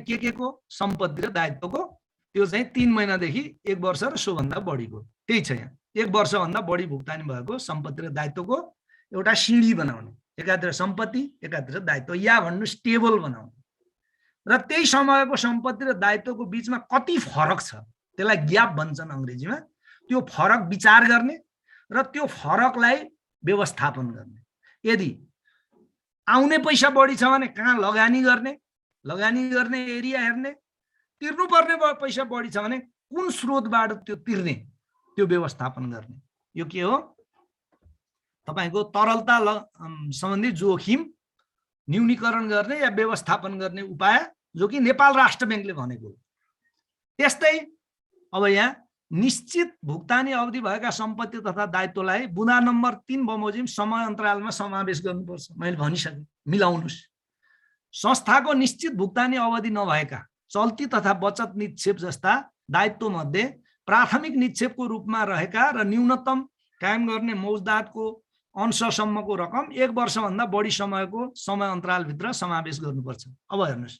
गर्ने के को सम्पत्ति र दायित्वको त्यो चाहिँ 3 महिनादेखि 1 वर्ष र सोभन्दा बढीको त्यही छ यहाँ 1 वर्षभन्दा बढी भुक्तानी भएको सम्पत्ति र दायित्वको एउटा सिडी बनाउने एकातिर सम्पत्ति एकातिर दायित्व या भन्नुस् टेबल बनाउने र त्यही समयको सम्पत्ति र दायित्वको बीचमा कति फरक छ त्यसलाई ग्याप भन्छन् अंग्रेजीमा त्यो फरक विचार गर्ने र त्यो फरकलाई व्यवस्थापन गर्ने यदि आउने पैसा बढी छ भने कहाँ लगानी गर्ने एरिया हेर्ने तिर्नुपर्ने पैसा बढी छ भने कुन स्रोतबाट त्यो तिर्ने त्यो व्यवस्थापन गर्ने यो के हो तपाईको तरलता सम्बन्धी जोखिम न्यूनीकरण गर्ने या व्यवस्थापन गर्ने उपाय जो कि नेपाल राष्ट्र बैंकले भनेको त्यस्तै अब यहाँ निश्चित भुक्तानी अवधि भएका सम्पत्ति तथा दायित्वलाई बुँदा नम्बर 3 बमोजिम समय अन्तरालमा समावेश गर्नुपर्छ मैले भनिसके मिलाउनुस् संस्थाको निश्चित भुक्तानी अवधि नभएका चल्ती तथा बचत निक्षेप जस्ता दायित्व मध्ये प्राथमिक निक्षेपको रूपमा रहेका र न्यूनतम कायम गर्ने मौजदातको अंशसम्मको रकम 1 वर्षभन्दा बढी समयको समय अन्तरालभित्र समावेश गर्नुपर्छ अब हेर्नुस्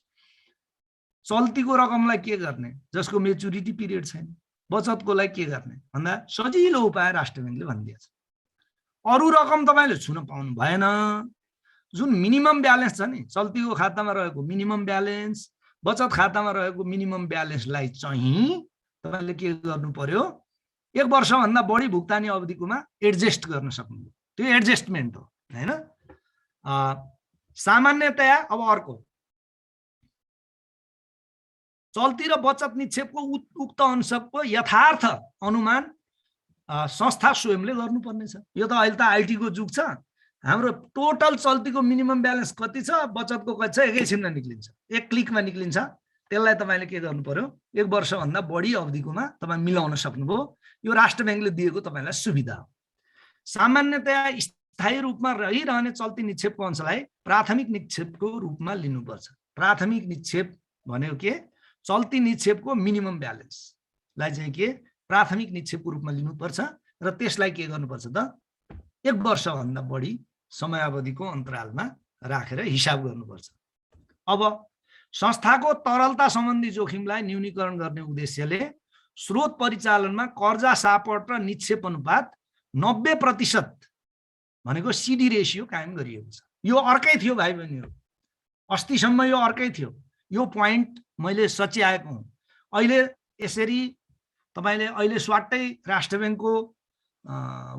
चल्तीको रकमलाई के गर्ने जसको मेच्युरिटी पिरियड छैन बचतको लागि के गर्ने भन्दा सजिलो उपाय राष्ट्र बैंकले भनिदिएको छ अरु रकम तपाईले छुन पाउनु भएन जुन मिनिमम ब्यालेन्स छ नि चल्तीको खातामा रहेको मिनिमम ब्यालेन्स बचत खातामा रहेको मिनिमम ब्यालेन्सलाई चाहिँ तपाईले के गर्नु पर्यो 1 वर्षभन्दा बढी भुक्तानी अवधिकोमा एडजस्ट गर्न सक्नु त्यो एडजस्टमेन्ट हो हैन सामान्यतया अब अर्को चल्ती र बचत निक्षेपको उक्त अंशको यथार्थ अनुमान संस्था स्वयंले गर्नुपर्ने छ यो त अहिले त आईटी को जुग छ हाम्रो टोटल चल्तीको मिनिमम ब्यालेन्स कति छ बचतको कति छ एकैछिनमा निक्लिन्छ एक क्लिकमा निक्लिन्छ त्यसलाई तपाईले के गर्नु पर्यो 1 वर्षभन्दा बढी अवधिकोमा तपाई मिलाउन सक्नुभयो यो राष्ट्र बैंकले दिएको तपाईलाई सुविधा हो सामान्यतया स्थायी रूपमा रहिरहने चल्ती निक्षेपको अंशलाई प्राथमिक निक्षेपको रूपमा लिनुपर्छ प्राथमिक निक्षेप भनेको के चल्ती निक्षेपको मिनिमम ब्यालेन्सलाई चाहिँ के प्राथमिक निक्षेपको रूपमा लिनुपर्छ र त्यसलाई के गर्नुपर्छ त 1 वर्षभन्दा बढी समयावधिको अन्तरालमा राखेर हिसाब गर्नुपर्छ अब संस्थाको तरलता सम्बन्धी जोखिमलाई न्यूनीकरण गर्ने उद्देश्यले स्रोत परिचालनमा कर्जा सापट र निक्षेप अनुपात 90% भनेको सीडी रेशियो कायम गरिएको छ यो अर्कै थियो भाइ बहिनीहरु अस्तिसम्म यो अर्कै थियो यो प्वाइन्ट मैले सच्याएको हुँ अहिले यसरी तपाईले अहिले स्वाट्टै राष्ट्र बैंकको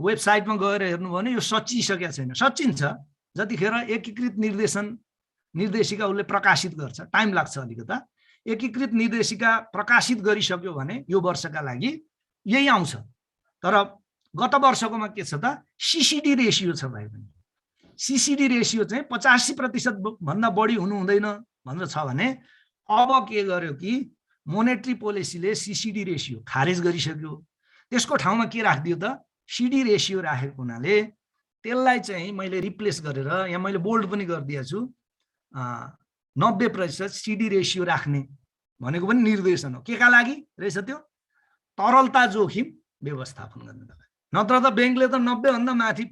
वेबसाइटमा गएर हेर्नु भने यो सचिसकेको छैन सचिन्छ जतिखेर एकीकृत निर्देशिका उसले प्रकाशित गर्छ टाइम लाग्छ अलिकता एकीकृत निर्देशिका प्रकाशित गरिसक्यो भने यो वर्षका लागि यही आउँछ तर गत वर्षकोमा के छ त सीसीडी रेशियो छ भाइ पनि सीसीडी रेशियो चाहिँ 85% भन्दा बढी हुनु हुँदैन भनेर छ भने अब के गर्यो कि मोनेटरी पोलिसीले सीसीडी रेशियो खारेज गरिसक्यो त्यसको ठाउँमा के राखिदियो त सीडी रेशियो राखेको हुनाले त्यसलाई चाहिँ मैले रिप्लेस गरेर यहाँ मैले बोल्ड पनि गरिदिएको छु 90% सीडी रेशियो राख्ने भनेको पनि निर्देशन हो के का लागि रहेछ त्यो तरलता जोखिम व्यवस्थापन गर्न नत्र त बैंकले त 90 भन्दा माथि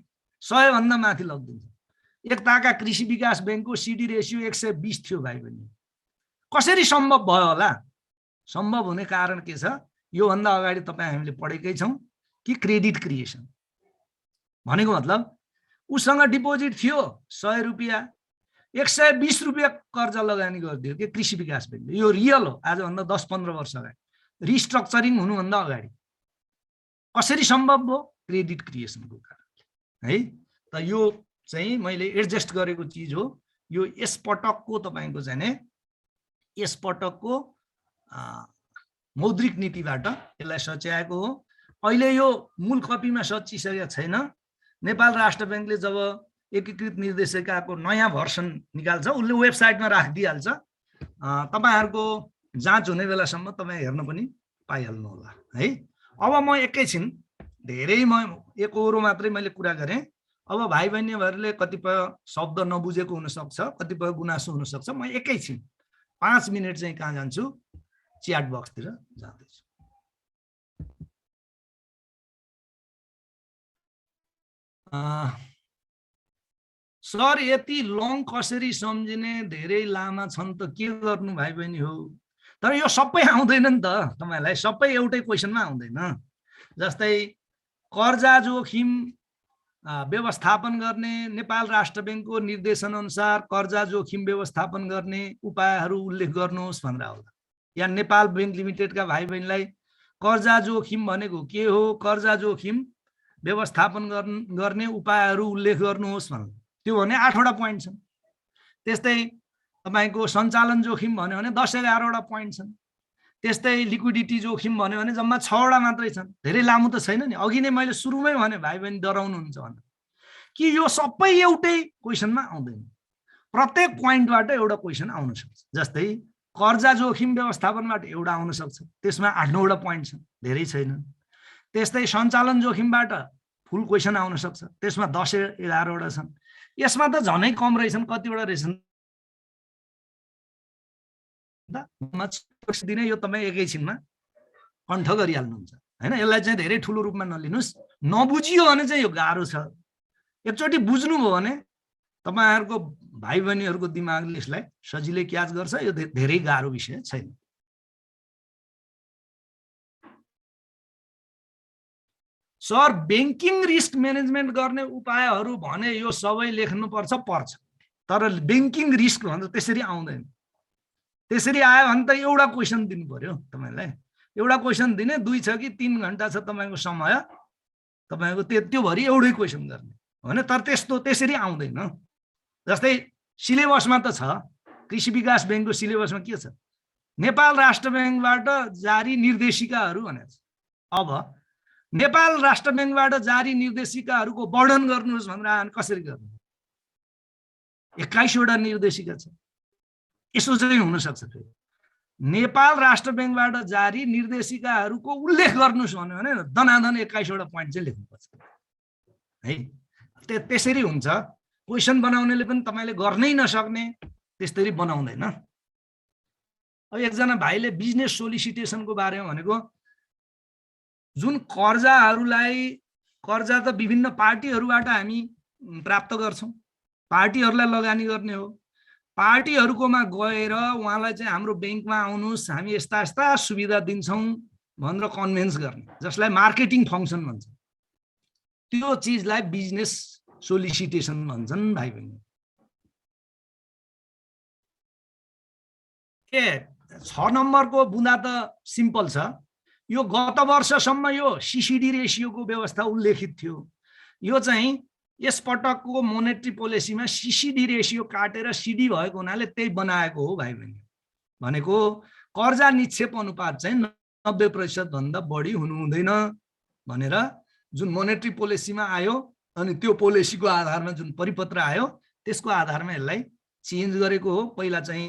100 भन्दा माथि लगिदिन्छ एक ताका कृषि विकास बैंकको सीडी रेशियो 120 थियो भाइ पनि कसरी सम्भव भयो होला सम्भव हुने कारण के छ यो भन्दा अगाडि तपाई हामीले पढेकै छौं कि क्रेडिट क्रिएसन भनेको मतलब उसँग डिपोजिट थियो 100 रुपैयाँ 120 रुपैयाँ कर्जा लगानी गरिदियो के कृषि विकास बैंकले यो रियल हो आज भन्दा 10-15 वर्ष अगाडि रिस्ट्रक्चरिङ हुनु भन्दा अगाडि कसरी सम्भव भयो क्रेडिट क्रिएसनको कारणले है त यो चाहिँ मैले एडजस्ट गरेको चीज हो यो यस पटकको तपाईको चाहिँ नि यस पटकको मौद्रिक नीतिबाट यसलाई सच्याएको हो अहिले यो मूल कपीमा सचिसकेको छैन नेपाल राष्ट्र बैंकले जब एकीकृत निर्देशिकाको नयाँ भर्सन निकाल्छ उसले वेबसाइटमा राखिदिहाल्छ तपाईहरुको जाँच हुने बेलासम्म तपाई हेर्न पनि पाइहाल्नु होला है अब म एकैछिन धेरै म एक ओरो मात्रै मैले कुरा गरे अब भाइ बहिनीहरुले कतिपय शब्द नबुझेको हुन सक्छ कतिपय गुनासो हुन सक्छ म एकैछिन 5 मिनेट चाहिँ कहाँ जान्छु च्याट बक्सतिर जाँदैछु सर यति लङ कसरी सम्झिने, धेरै लामा छन् त के गर्नु भाइ बहिनी हो। तर यो सबै आउँदैन नि त तपाईलाई, सबै एउटै क्वेसनमा आउँदैन। जस्तै कर्जा जोखिम व्यवस्थापन गर्ने नेपाल राष्ट्र बैंकको निर्देशन अनुसार कर्जा जोखिम व्यवस्थापन गर्ने उपायहरू उल्लेख गर्नुहोस् भनेर आउँदा, या नेपाल बैंक लिमिटेडका भाइ बहिनीलाई कर्जा जोखिम भनेको के हो, कर्जा जोखिम व्यवस्थापन गर्ने उपायहरू उल्लेख गर्नुहोस् भनेर, त्यो भने 8 वटा पोइन्ट छन्। त्यस्तै तपाईको सञ्चालन जोखिम भन्यो भने 10-11 वटा पोइन्ट छन्। त्यस्तै लिक्विडिटी जोखिम भन्यो भने जम्मा 6 वटा मात्रै छन्, धेरै लामो त छैन नि। अघि नै मैले सुरुमै भने भाइ बहिनी डराउनुहुन्छ भने कि यो सबै एउटै क्वेसनमा आउँदैन, प्रत्येक पोइन्टबाट एउटा क्वेसन आउन सक्छ। जस्तै कर्जा जोखिम व्यवस्थापनबाट एउटा आउन सक्छ, त्यसमा 8-9 वटा पोइन्ट छन्, धेरै छैन। त्यस्तै सञ्चालन जोखिमबाट फुल क्वेसन आउन सक्छ, त्यसमा 10-11 वटा छन्। यसमा त झनै कम रहेछन्, कतिवटा रहेछन् दिने, यो तपाईँ एकैछिनमा कण्ठ गरिहाल्नुहुन्छ हैन। यसलाई चाहिँ धेरै ठुलो रूपमा नलिनुस्, नबुझियो भने चाहिँ यो गाह्रो छ। एकचोटि बुझ्नुभयो भने तपाईहरुको भाइ बहिनीहरुको दिमागले यसलाई सजिलै क्याच गर्छ। यो धेरै गाह्रो विषय छैन। सर बैंकिङ रिस्क म्यानेजमेन्ट गर्ने उपायहरू भने यो सबै लेख्नुपर्छ पर्छ, तर बैंकिङ रिस्क भन्दा त्यसरी आउँदैन। त्यसरी आयो भने त एउटा क्वेसन दिनु पर्यो तपाईलाई, एउटा क्वेसन दिने 2 छ कि 3 घण्टा छ तपाईको समय, तपाईको त्यो भरि एउटै क्वेसन गर्ने हैन। तर त्यसरी आउँदैन। जस्तै सिलेबसमा त छ, कृषि विकास बैंकको सिलेबसमा के छ, नेपाल राष्ट्र बैंकबाट जारी निर्देशिकाहरू भनेको छ। अब नेपाल राष्ट्र बैंकबाट जारी निर्देशिकाहरूको वर्णन गर्नुहोस् भनेर कसरी गर्ने? 21 वटा निर्देशिका छ। यसो चाहिँ हुन सक्छ। फेरि नेपाल राष्ट्र बैंकबाट जारी निर्देशिकाहरूको उल्लेख गर्नुहोस् भन्यो भने दनादन 21 वटा पोइन्ट चाहिँ लेख्नुपर्छ है। त्यसरी हुन्छ। क्वेसन बनाउनेले पनि तपाईले गर्नै नसक्ने त्यसरी बनाउँदैन। अब एकजना भाइले बिजनेस सोलिसिटेसनको बारेमा भनेको, जुन कर्जा त विभिन्न पार्टीहरूबाट हामी प्राप्त गर्छौं, पार्टीहरूलाई लगानी गर्ने हो। पार्टीहरूकोमा गएर उहाँलाई चाहिँ हाम्रो बैंकमा आउनुस्, हामी यस्ता यस्ता सुविधा दिन्छौं भनेर कन्भिन्स गर्ने, जसलाई मार्केटिङ फंक्सन भन्छ। त्यो चीजलाई बिजनेस सोलिसिटेसन भन्छन् भाइ बहिनी। 6 नम्बरको बुँदा त सिम्पल छ। यो गत वर्षसम्म यो सीसीडी रेशियोको व्यवस्था उल्लेखित थियो। यो चाहिँ यस पटकको मोनेटरी पोलिसीमा सीसीडी रेशियो काटेर सीडी भएको हुनाले त्यही बनाएको हो भाइ बहिनी। भनेको कर्जा निक्षेप अनुपात चाहिँ 90% भन्दा बढी हुनु हुँदैन भनेर जुन मोनेटरी पोलिसीमा आयो, अनि त्यो पोलिसीको आधारमा जुन परिपत्र आयो त्यसको आधारमा यसलाई चेन्ज गरेको हो। पहिला चाहिँ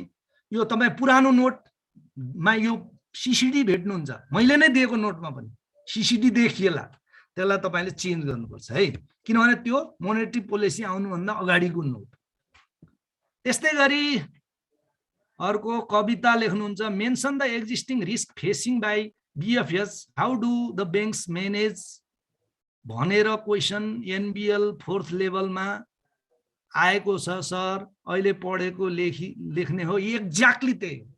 यो तपाई पुरानो नोटमा यो सीसीडी भेट्नुहुन्छ, मैले नै दिएको नोटमा पनि सीसीडी देखिएला, त्यसलाई तपाईले चेन्ज गर्नुपर्छ है, किनभने त्यो मोनेटरी पोलिसी आउनुभन्दा अगाडिको नोट। त्यस्तै गरी अर्को कविता लेख्नुहुन्छ, mention the existing risk facing by BFS, how do the banks manage भनेर क्वेसन एनबीएल 4th लेभलमा आएको छ। सर अहिले पढेको लेख्ने हो, एक्ज्याक्टली त्यही हो,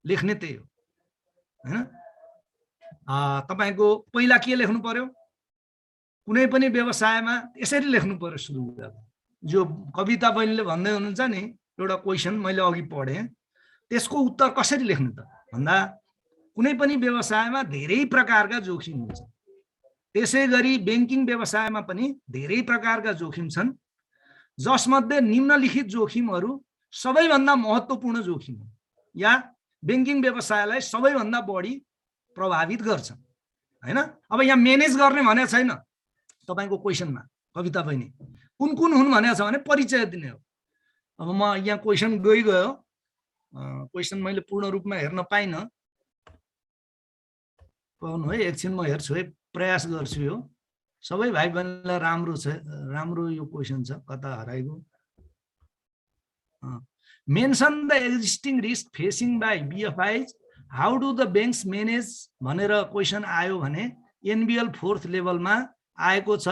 लेख्ने त्यही हो हैन। तपाईको पहिला के लेख्नु पर्यो, कुनै पनि व्यवसायमा यसरी लेख्नु पर्यो सुरु गर्दा। जो कविता बहिनीले भन्दै हुनुहुन्छ नि, एउटा क्वेसन मैले अघि पढे, त्यसको उत्तर कसरी लेख्नु त भन्दा, कुनै पनि व्यवसायमा धेरै प्रकारका जोखिम हुन्छ। त्यसैगरी बैंकिङ व्यवसायमा पनि धेरै प्रकारका जोखिम छन्, जसमध्ये निम्नलिखित जोखिमहरू सबैभन्दा महत्त्वपूर्ण जोखिम हो या बैंकिङ व्यवसायलाई सबैभन्दा बढी प्रभावित गर्छ हैन। अब यहाँ म्यानेज गर्ने भनेको छैन तपाईको क्वेसनमा, कविता बहिनी कुन कुन हुन् भनेको छ भने परिचय दिने हो। अब म यहाँ क्वेसन गयो, क्वेसन मैले पूर्ण रूपमा हेर्न पाइनँ, पाउनु है, एकछिन म हेर्छु है, प्रयास गर्छु। यो सबै भाइ बहिनीलाई राम्रो छ, राम्रो यो क्वेसन छ, कता हराएको। Mention the existing risk facing by BFIs, how do the banks manage भनेर क्वेसन आयो भने एनबीएल 4th लेभलमा आएको छ।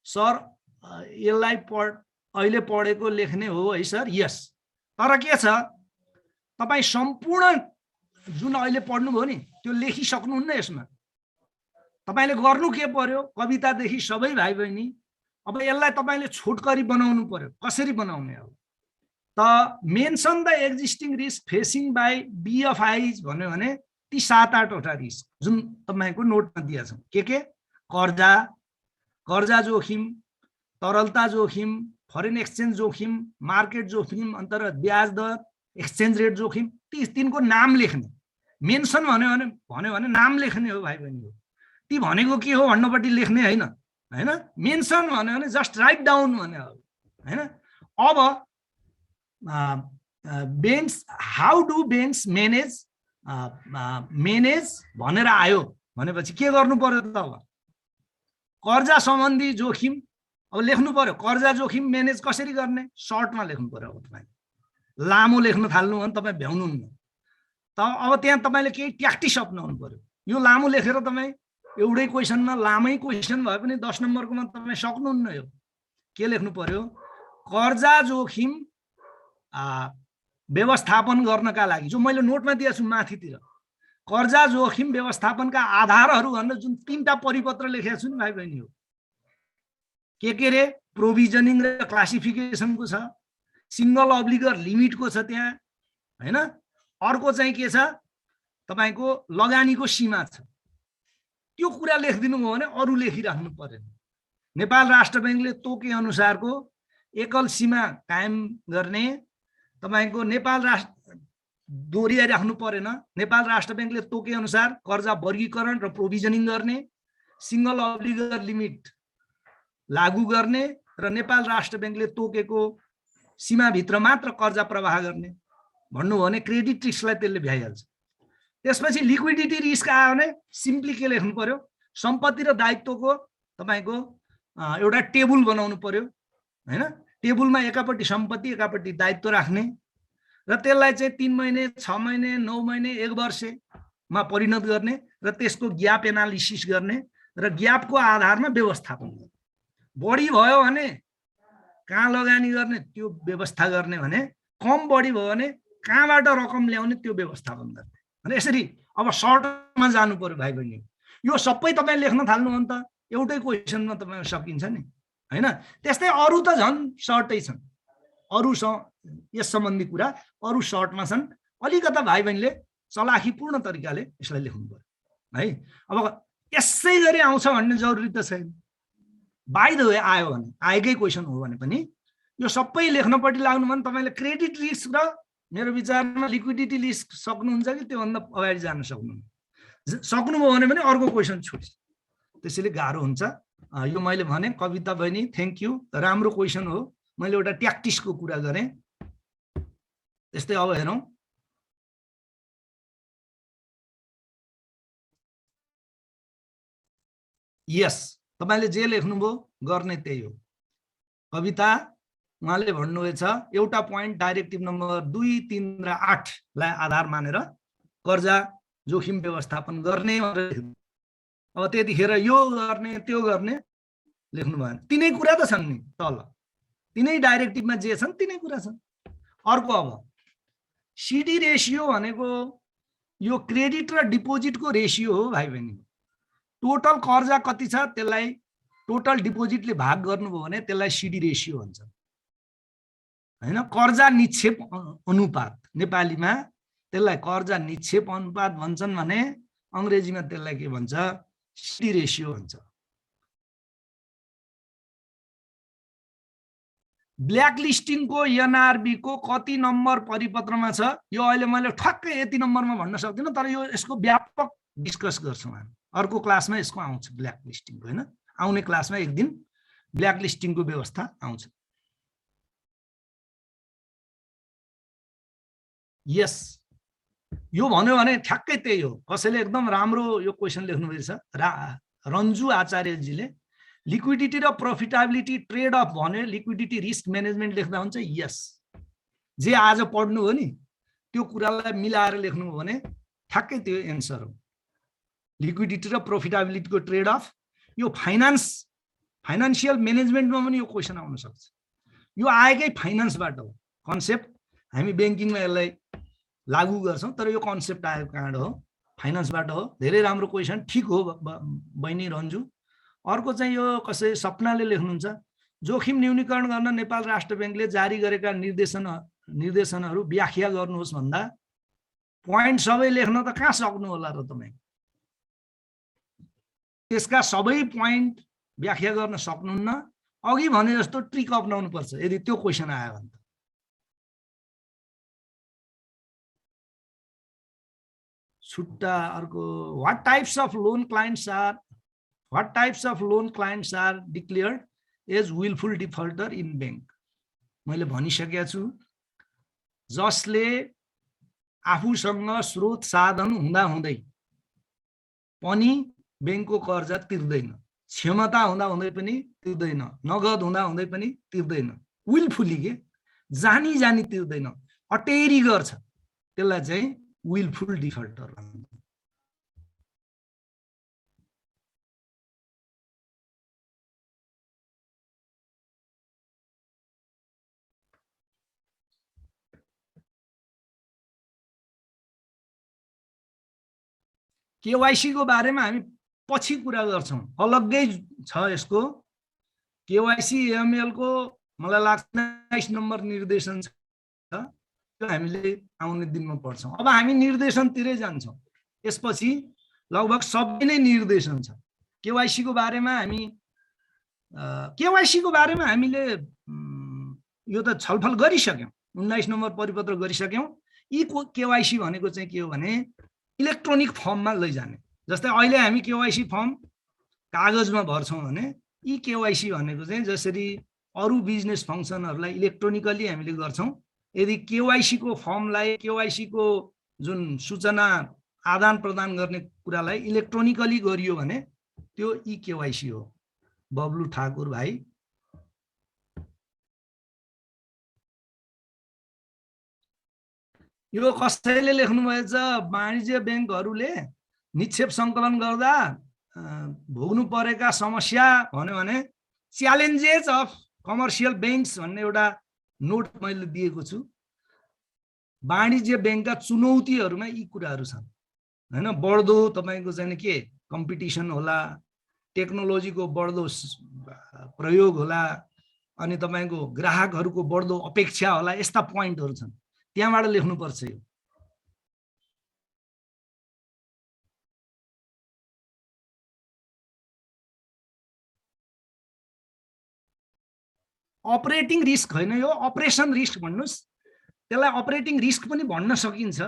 सर यसलाई अहिले पढेको लेख्ने हो है सर? यस। तर के छ, तपाईँ सम्पूर्ण जुन अहिले पढ्नुभयो नि त्यो लेखिसक्नुहुन्न यसमा। तपाईँले गर्नु के पर्यो, कवितादेखि सबै भाइ बहिनी अब यसलाई तपाईँले छोटकरी बनाउनु पर्यो। कसरी बनाउने हो त? Mention the existing risk facing by BFIs भन्यो भने ती 7-8 वटा रिस्क जुन तपाईँको नोटमा दिएका छन्। के? कर्जा, कर्जा जोखिम, तरलता जोखिम, फरेन एक्सचेन्ज जोखिम, मार्केट जोखिम, अन्तर ब्याज दर, एक्सचेन्ज रेट जोखिम, ती तिनको नाम लेख्ने। मेन्सन भन्यो भने नाम लेख्ने हो भाइ बहिनी। ती भनेको के हो भन्नपट्टि लेख्ने होइन हैन। मेन्सन भन्यो भने जस्ट राइट डाउन भन्ने हो हैन। अब bench, how do bench manage भनेर आयो भनेपछि के गर्नु पर्यो त? अब कर्जा सम्बन्धी जोखिम अब लेख्नु पर्यो। कर्जा जोखिम म्यानेज कसरी गर्ने? सर्टमा लेख्नु पर्यो। अब तपाईँ लामो लेख्न थाल्नु भने तपाईँ भ्याउनुहुन्न। त अब त्यहाँ तपाईँले केही ट्याक्टिस अपनाउनु पर्यो। यो लामो लेखेर तपाईँ एउटै क्वेसनमा लामै क्वेसन भए पनि 10 नम्बरकोमा तपाईँ सक्नुहुन्न। यो के लेख्नु पर्यो? कर्जा जोखिम व्यवस्थापन गर्नका लागि, जो मैले नोटमा दिएको छु माथितिर, कर्जा जोखिम व्यवस्थापनका आधारहरू भनेर जुन 3टा परिपत्र लेखेको छु नि भाइ बहिनी हो। के रे? प्रोभिजनिङ र क्लासिफिकेसनको छ, सिंगल अब्लिगर लिमिटको छ त्यहाँ हैन। अर्को चाहिँ के छ, तपाईको लगानीको सीमा छ। त्यो कुरा लेखिदिनु भयो भने अरु लेखिराख्नु पर्दैन। नेपाल राष्ट्र बैंकले तोके अनुसारको एकल सीमा कायम गर्ने, तपाईको नेपाल राष्ट्र दोहोर्याइराख्नु परेन। नेपाल राष्ट्र बैंकले तोके अनुसार कर्जा वर्गीकरण र प्रोभिजनिङ गर्ने, सिंगल अब्लिगर लिमिट लागू गर्ने र नेपाल राष्ट्र बैंकले तोकेको सीमाभित्र मात्र कर्जा प्रवाह गर्ने भन्नु भने क्रेडिट रिस्कलाई त्यसले भ्याइहाल्छ। त्यसपछि लिक्विडिटी रिस्क आयो भने सिम्पली के लेख्नु पर्यो? सम्पत्ति र दायित्वको तपाईको एउटा टेबल बनाउनु पर्यो हैन। टेबलमा एकापट्टि सम्पत्ति एकापट्टि दायित्व राख्ने र त्यसलाई चाहिँ 3 महिने 6 महिने 9 महिने 1 वर्षमा परिणत गर्ने र त्यसको ग्याप एनालिसिस गर्ने र ग्यापको आधारमा व्यवस्थापन गर्ने। बढी भयो भने कहाँ लगानी गर्ने त्यो व्यवस्था गर्ने भने, कम बढी भयो भने कहाँबाट रकम ल्याउने त्यो व्यवस्थापन गर्ने। अनि यसरी अब सर्टमा जानु पर्यो भाइ बहिनी। यो सबै तपाईँ लेख्न थाल्नु भने त एउटै क्वेसनमा तपाईँ सकिन्छ नि हैन। त्यस्तै अरु त झन् सर्टै छन्। अरु यस सम्बन्धी कुरा अरु सर्टमा छन्। अलिकता भाइ बहिनीले चलाखीपूर्ण तरिकाले यसलाई लेख्नु पर्यो है। अब यसै गरी आउँछ भन्ने जरुरी त छैन। बाइ द वे आयो भने, आएकै क्वेसन हो भने पनि यो सबै लेख्नपट्टि लाग्नु भने तपाईले क्रेडिट रिस्क र मेरो विचारमा लिक्विडिटी रिस्क सक्नुहुन्छ कि त्योभन्दा अगाडि जान सक्नुभयो भने पनि अर्को क्वेसन छुट्छ। त्यसैले गाह्रो हुन्छ। यो मैले भने कविता बहिनी थ्याङ्क यू, राम्रो क्वेसन हो। मैले एउटा ट्याक्टिसको कुरा गरेँ। त्यस्तै अब हेरौँ। यस, तपाईले जे लेख्नुभयो गर्ने त्यही हो। कविता उहाँले भन्नुभएछ एउटा पोइन्ट डाइरेक्टिभ नम्बर 2, 3 र 8 लाई आधार मानेर कर्जा जोखिम व्यवस्थापन गर्ने। अब त्यतिखेर यो गर्ने त्यो गर्ने लेख्नु भएन। तिनै कुरा त छन् नि तल, तिनै डाइरेक्टिभमा जे छन् तिनै कुरा छन्। अर्को अब सिडी रेसियो भनेको यो क्रेडिट र डिपोजिटको रेसियो हो भाइ बहिनी। टोटल कर्जा कति छ त्यसलाई टोटल डिपोजिटले भाग गर्नुभयो भने त्यसलाई सिडी रेसियो भन्छ हैन। कर्जा निक्षेप अनुपात नेपालीमा त्यसलाई कर्जा निक्षेप अनुपात भन्छन् भने अंग्रेजीमा त्यसलाई के भन्छ? सिडी रेसियो भन्छ। ब्ल्याक लिस्टिङको एनआरबी को कति नम्बर परिपत्रमा छ? यो अहिले मैले ठक्कै यति नम्बरमा भन्न सक्दिनँ, तर यो यसको व्यापक डिस्कस गर्छौँ हामी। अर्को क्लासमा यसको आउँछ ब्ल्याक लिस्टिङको हैन। आउने क्लासमा एक दिन ब्ल्याक लिस्टिङको व्यवस्था आउँछ। यस, यो भन्यो भने ठ्याक्कै त्यही हो। कसैले एकदम राम्रो यो क्वेसन लेख्नुभएछ रन्जु आचार्यजीले। लिक्विडिटी र प्रफिटेबिलिटी ट्रेड अफ भन्यो, लिक्विडिटी रिस्क म्यानेजमेन्ट लेख्दा हुन्छ। यस, जे आज पढ्नु हो नि त्यो कुरालाई मिलाएर लेख्नु हो भने ठ्याक्कै त्यो एन्सर हो। लिक्विडिटी र प्रफिटेबिलिटीको ट्रेड अफ, यो फाइनान्सियल म्यानेजमेन्टमा पनि यो क्वेसन आउन सक्छ। यो आएकै फाइनान्सबाट हो कन्सेप्ट। हामी ब्याङ्किङमा यसलाई लागू गर्छौँ तर यो कन्सेप्ट आएको कहाँबाट हो? फाइनान्सबाट हो। धेरै राम्रो क्वेसन, ठिक हो बहिनी रन्जु। अर्को चाहिँ यो कसै सपनाले लेख्नुहुन्छ, जोखिम न्यूनीकरण गर्न नेपाल राष्ट्र ब्याङ्कले जारी गरेका निर्देशनहरू व्याख्या गर्नुहोस् भन्दा पोइन्ट सबै लेख्न त कहाँ सक्नु होला र तपाईँ? त्यसका सबै पोइन्ट व्याख्या गर्न सक्नुहुन्न। अघि भने जस्तो ट्रिक अपनाउनु पर्छ यदि त्यो क्वेसन आयो भने। छुट्टा अर्को, what types of loan clients are declared as wilful defaulter in bank. मैले भनिसकेको छु, जसले आफूसँग स्रोत साधन हुँदाहुँदै पनि ब्याङ्कको कर्जा तिर्दैन, क्षमता हुँदाहुँदै पनि तिर्दैन, नगद हुँदाहुँदै पनि तिर्दैन, विलफुली के जानी जानी तिर्दैन, अटेरी गर्छ, त्यसलाई चाहिँ विलफुल डिफल्टर भन्छ। केवाइसी को बारेमा हामी पछि कुरा गर्छौं, अलग्गै छ यसको। केवाइसी एएमएल को मलाई लाग्छ 29 नम्बर निर्देशन छ, हामीले आउने दिनमा पढ्छौं। अब हामी निर्देशनतिरै जान्छौं, यसपछि लगभग सबै नै निर्देशन छ। केवाइसी को बारेमा हामीले यो त छलफल गरिसक्यौं, 19 नम्बर परिपत्र गरिसक्यौं। यी केवाइसी भनेको चाहिँ के हो भने इलेक्ट्रोनिक फर्ममा लैजाने। जस्तै अहिले हामी केवाइसी फर्म कागजमा भर्छौं भने यी केवाइसी भनेको चाहिँ जसरी अरु बिजनेस फंक्सनहरुलाई इलेक्ट्रोनिकली हामीले गर्छौं, यदि केवाइसी को फर्मलाई, केवाइसी को जुन सूचना आदान प्रदान गर्ने कुरालाई इलेक्ट्रोनिकली गरियो भने त्यो ई केवाइसी हो। बब्लु ठाकुर भाइ, यो कसैले लेख्नु भएछ, वाणिज्य ब्याङ्कहरुले निक्षेप संकलन गर्दा भोग्नु परेका समस्या भन्यो भने च्यालेन्जेस अफ कमर्शियल ब्याङ्क्स भन्ने एउटा नोट मैले दिएको छु। वाणिज्य ब्याङ्कका चुनौतीहरुमा यी कुराहरु छन् हैन। बढ्दो तपाईको चाहिँ के कम्पिटिसन होला, टेक्नोलोजीको बढ्दो प्रयोग होला, अनि तपाईको ग्राहकहरुको बढ्दो अपेक्षा होला, यस्ता पोइन्टहरु छन्, त्यहाँबाट लेख्नु पर्छ। यो अपरेटिङ रिस्क हैन, यो अपरेसन रिस्क भन्नुस्। त्यसलाई अपरेटिङ रिस्क पनि भन्न सकिन्छ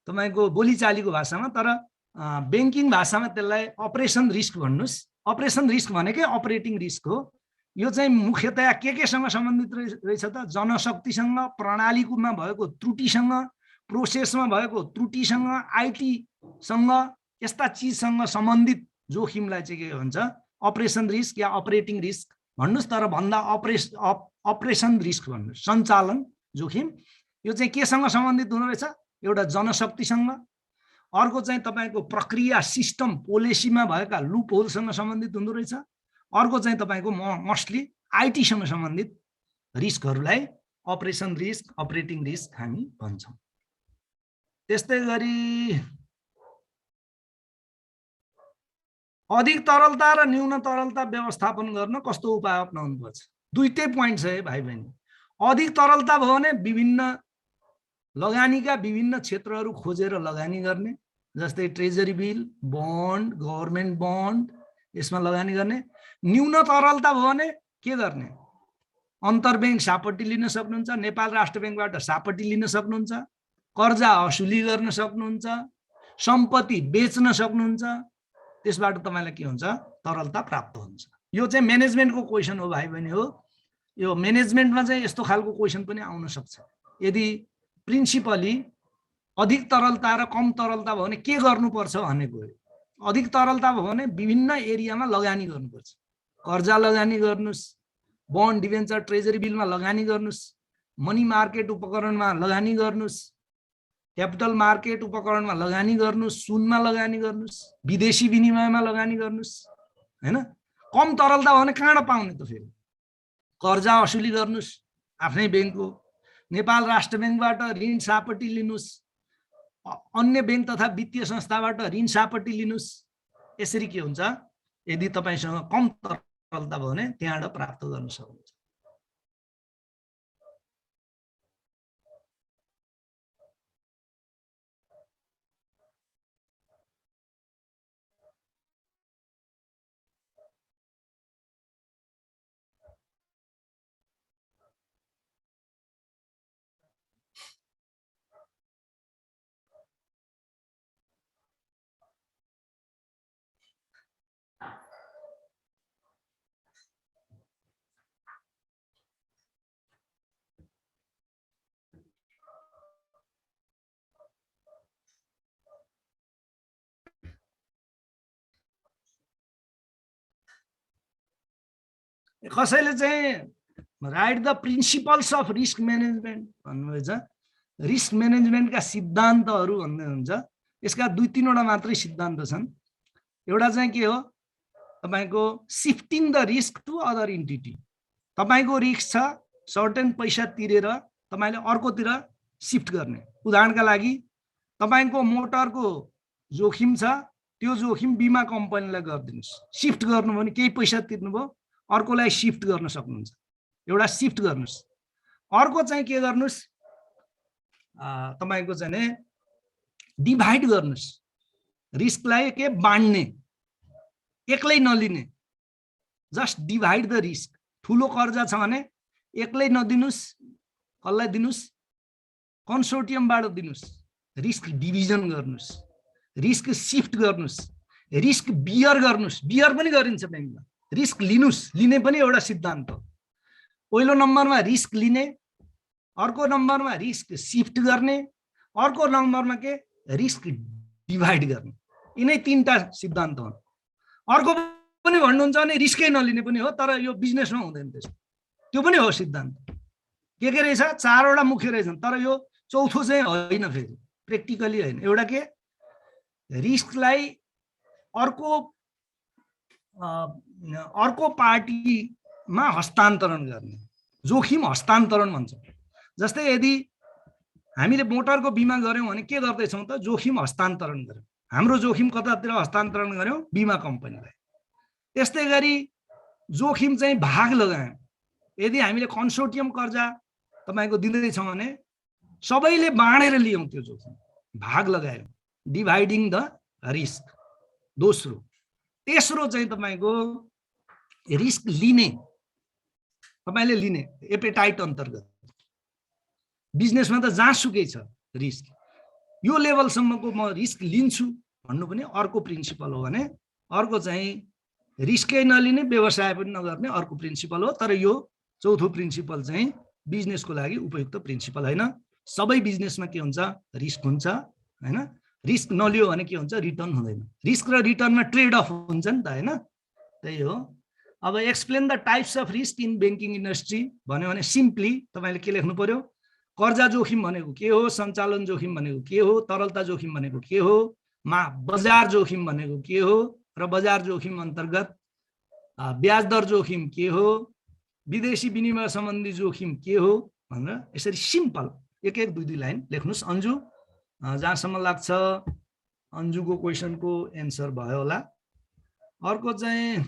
तपाईको बोलीचालीको भाषामा, तर ब्याङ्किङ भाषामा त्यसलाई अपरेसन रिस्क भन्नुस्। अपरेसन रिस्क भनेकै अपरेटिङ रिस्क हो। यो चाहिँ मुख्यतया केसँग सम्बन्धित रहेछ त? जनशक्तिसँग, प्रणालीमा भएको त्रुटिसँग, प्रोसेसमा भएको त्रुटिसँग, आईटी सँग, यस्ता चीजसँग सम्बन्धित जोखिमलाई चाहिँ के भन्छ? अपरेसन रिस्क या अपरेटिङ रिस्क भन्नुस्। तर भन्दा अपरेसन रिस्क भन्नुस्, सञ्चालन जोखिम। यो चाहिँ केसँग सम्बन्धित हुँदो रहेछ? एउटा जनशक्तिसँग, अर्को चाहिँ तपाईको प्रक्रिया सिस्टम पोलिसीमा भएका लुप होलसँग सम्बन्धित हुँदो रहेछ, अर्को चाहिँ तपाईको मोस्टली आईटी सँग सम्बन्धित रिस्कहरुलाई अपरेसन रिस्क, अपरेटिङ रिस्क हामी भन्छौं। त्यस्तै गरी अधिक तरलता र न्यून तरलता व्यवस्थापन गर्न कस्तो उपाय अपनाउनु पर्छ? दुईटै पोइन्ट छ है भाइ बहिनी। अधिक तरलता भयो भने विभिन्न लगानीका विभिन्न क्षेत्रहरू खोजेर लगानी गर्ने, जस्तै treasury bill, bond, government bond, यसमा लगानी गर्ने। न्यून तरलता भयो भने के गर्ने? अन्तर्ब्याङ्क सापट्टि लिन सक्नुहुन्छ, नेपाल राष्ट्र ब्याङ्कबाट सापट्टि लिन सक्नुहुन्छ, कर्जा असुली गर्न सक्नुहुन्छ, सम्पत्ति बेच्न सक्नुहुन्छ। त्यसबाट तपाईलाई के हुन्छ? तरलता प्राप्त हुन्छ। यो चाहिँ म्यानेजमेन्टको क्वेशन हो भाइ बहिनी हो। यो म्यानेजमेन्टमा चाहिँ यस्तो खालको क्वेशन पनि आउन सक्छ। यदि प्रिन्सिपली अधिक तरलता र कम तरलता भयो भने के गर्नुपर्छ भनेको हो। अधिक तरलता भयो भने विभिन्न एरियामा लगानी गर्नुपर्छ। कर्जा लगानी गर्नुस्, बन्ड, डिभेन्चर, ट्रेजरी बिलमा लगानी गर्नुस्, मनी मार्केट उपकरणमा लगानी गर्नुस्, क्यापिटल मार्केट उपकरणमा लगानी गर्नुस्, सुनमा लगानी गर्नुस्, विदेशी विनिमयमा लगानी गर्नुस् हैन। कम तरलता भने कहाँ पाउने त? फेरि कर्जा असुली गर्नुस्, आफ्नै बैंक हो। नेपाल राष्ट्र बैंकबाट ऋण सापट्टि लिनुस्, अन्य बैंक तथा वित्तीय संस्थाबाट ऋण सापट्टि लिनुस्। यसरी के हुन्छ, यदि तपाईसँग कम तरलता भयो भने त्यहाँबाट प्राप्त गर्न सक्नुहुन्छ। कसैले चाहिँ write the principles of risk management भन्नुभएछ। रिस्क म्यानेजमेन्टका सिद्धान्तहरू भन्ने हुन्छ। यसका 2-3 मात्रै सिद्धान्त छन्। एउटा चाहिँ के हो, तपाईको shifting the risk to other entity. तपाईको रिस्क छ, सर्टेन पैसा तिरेर तपाईले अर्कोतिर शिफ्ट गर्ने। उदाहरणका लागि तपाईको मोटरको जोखिम छ, त्यो जोखिम बिमा कम्पनीलाई गरिदिनुस्। शिफ्ट गर्नु भने केही पैसा तिर्नुभयो, अर्कोलाई शिफ्ट गर्न सक्नुहुन्छ। एउटा शिफ्ट गर्नुस्। अर्को चाहिँ के गर्नुस्, तपाईको चाहिँ डिभाइड गर्नुस्। रिस्कलाई के बाँड्ने, एक्लै नलिने, जस्ट डिभाइड द रिस्क। ठुलो कर्जा छ भने एक्लै नदिनुस्, कसलाई दिनुस्, कन्सोर्टियमबाट दिनुस्। रिस्क डिभिजन गर्नुस्, रिस्क शिफ्ट गर्नुस्, रिस्क बियर गर्नुस्। बियर पनि गरिन्छ ब्याङ्कमा। रिस्क लिनुस्, लिने पनि एउटा सिद्धान्त हो। पहिलो नम्बरमा रिस्क लिने, अर्को नम्बरमा रिस्क शिफ्ट गर्ने, अर्को नम्बरमा के रिस्क डिभाइड गर्ने। यिनै 3टा सिद्धान्त हुन्। अर्को पनि भन्नुहुन्छ भने रिस्कै नलिने पनि हो, तर यो बिजनेसमा हुँदैन त्यस्तो। त्यो पनि हो सिद्धान्त। के रहेछ, 4वटा मुख्य रहेछन्, तर यो चौथो चाहिँ होइन, फेरि प्र्याक्टिकली होइन। एउटा के, रिस्कलाई अर्को पार्टीमा हस्तान्तरण गर्ने, जोखिम हस्तान्तरण भन्छ। जस्तै यदि हामीले मोटरको बिमा गर्यौं भने के गर्दैछौँ त, जोखिम हस्तान्तरण गर्यौं। हाम्रो जोखिम कतातिर हस्तान्तरण गर्यौं, बिमा कम्पनीलाई। त्यस्तै गरी जोखिम चाहिँ भाग लगायौं। यदि हामीले कन्सोर्टियम कर्जा तपाईको दिँदैछौँ भने सबैले बाँडेर लियौं, त्यो जोखिम भाग लगायौं, डिभाइडिङ द रिस्क। दोस्रो। तेस्रो चाहिँ तपाईको रिस्क लिने, तपाईले लिने एपेटाइट अन्तर्गत। बिजनेसमा त जहाँसुकै छ रिस्क, यो लेभलसम्मको म रिस्क लिन्छु भन्नु पनि अर्को प्रिन्सिपल हो भने, अर्को चाहिँ रिस्कै नलिने, व्यवसाय पनि नगर्ने अर्को प्रिन्सिपल हो। तर यो चौथो प्रिन्सिपल चाहिँ बिजनेसको लागि उपयुक्त प्रिन्सिपल होइन। सबै बिजनेसमा के हुन्छ, रिस्क हुन्छ हैन। रिस्क नलियो भने के हुन्छ, रिटर्न हुँदैन। रिस्क र रिटर्नमा ट्रेड अफ हुन्छ नि त, हैन। त्यही हो। अब explain the types of risk in banking industry भन्यो भने सिम्पली तपाईले के लेख्नु पर्यो, कर्जा जोखिम भनेको के हो, सञ्चालन जोखिम भनेको के हो, तरलता जोखिम भनेको के हो, बजार जोखिम भनेको के हो, र बजार जोखिम अन्तर्गत ब्याज दर जोखिम के हो, विदेशी विनिमय सम्बन्धी जोखिम के हो भनेर यसरी सिम्पल 1-1, 2-2 लाइन लेख्नुस्। अन्जु, जहाँसम्म लाग्छ अन्जुको क्वेसनको एन्सर भयो होला। अर्को चाहिँ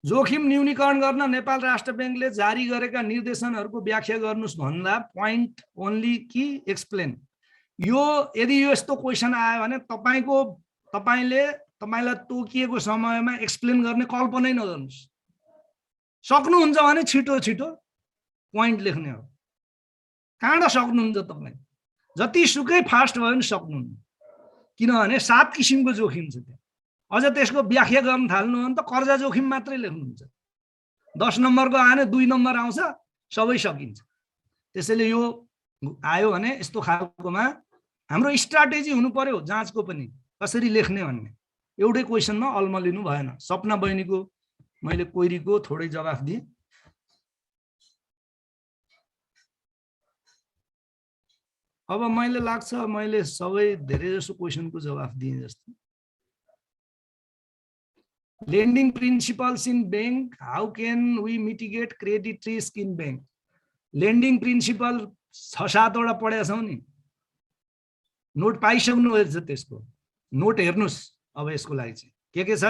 जोखिम न्यूनीकरण गर्न नेपाल राष्ट्र बैंकले जारी गरेका निर्देशनहरूको व्याख्या गर्नुस् भन्दा पोइन्ट ओन्ली कि एक्सप्लेन। यो यदि यस्तो क्वेसन आयो भने तपाईलाई तोकिएको समयमा एक्सप्लेन गर्ने कल्पनै नगर्नुस्। सक्नुहुन्छ भने छिटो छिटो पोइन्ट लेख्ने हो। कहाँबाट सक्नुहुन्छ तपाई, जतिसुकै फास्ट भयो भने सक्नुहुन्न। किनभने 7 किसिमको जोखिम छ त्यहाँ। अझ त्यसको व्याख्या गर्न थाल्नु भने त कर्जा जोखिम मात्रै लेख्नुहुन्छ। 10 नम्बरको आएन 2 नम्बर आउँछ, सबै सकिन्छ। त्यसैले यो आयो भने यस्तो खालकोमा हाम्रो स्ट्राटेजी हुनु पर्यो, जाँचको पनि कसरी लेख्ने भन्ने। एउटै क्वेसनमा अल्मलिनु भएन। सपना बहिनीको मैले क्वेरीको थोरै जवाफ दिएँ। अब मैले लाग्छ मैले सबै धेरै जसो क्वेसनको जवाफ दिएँ जस्तो। Lending principles in bank. How can we mitigate credit risk in bank? Lending principle 6-7 वटा पढेका छौं नि, नोट पाइसक्नु भएछ त्यसको, नोट हेर्नुस् अब यसको लागि चाहिँ के छ?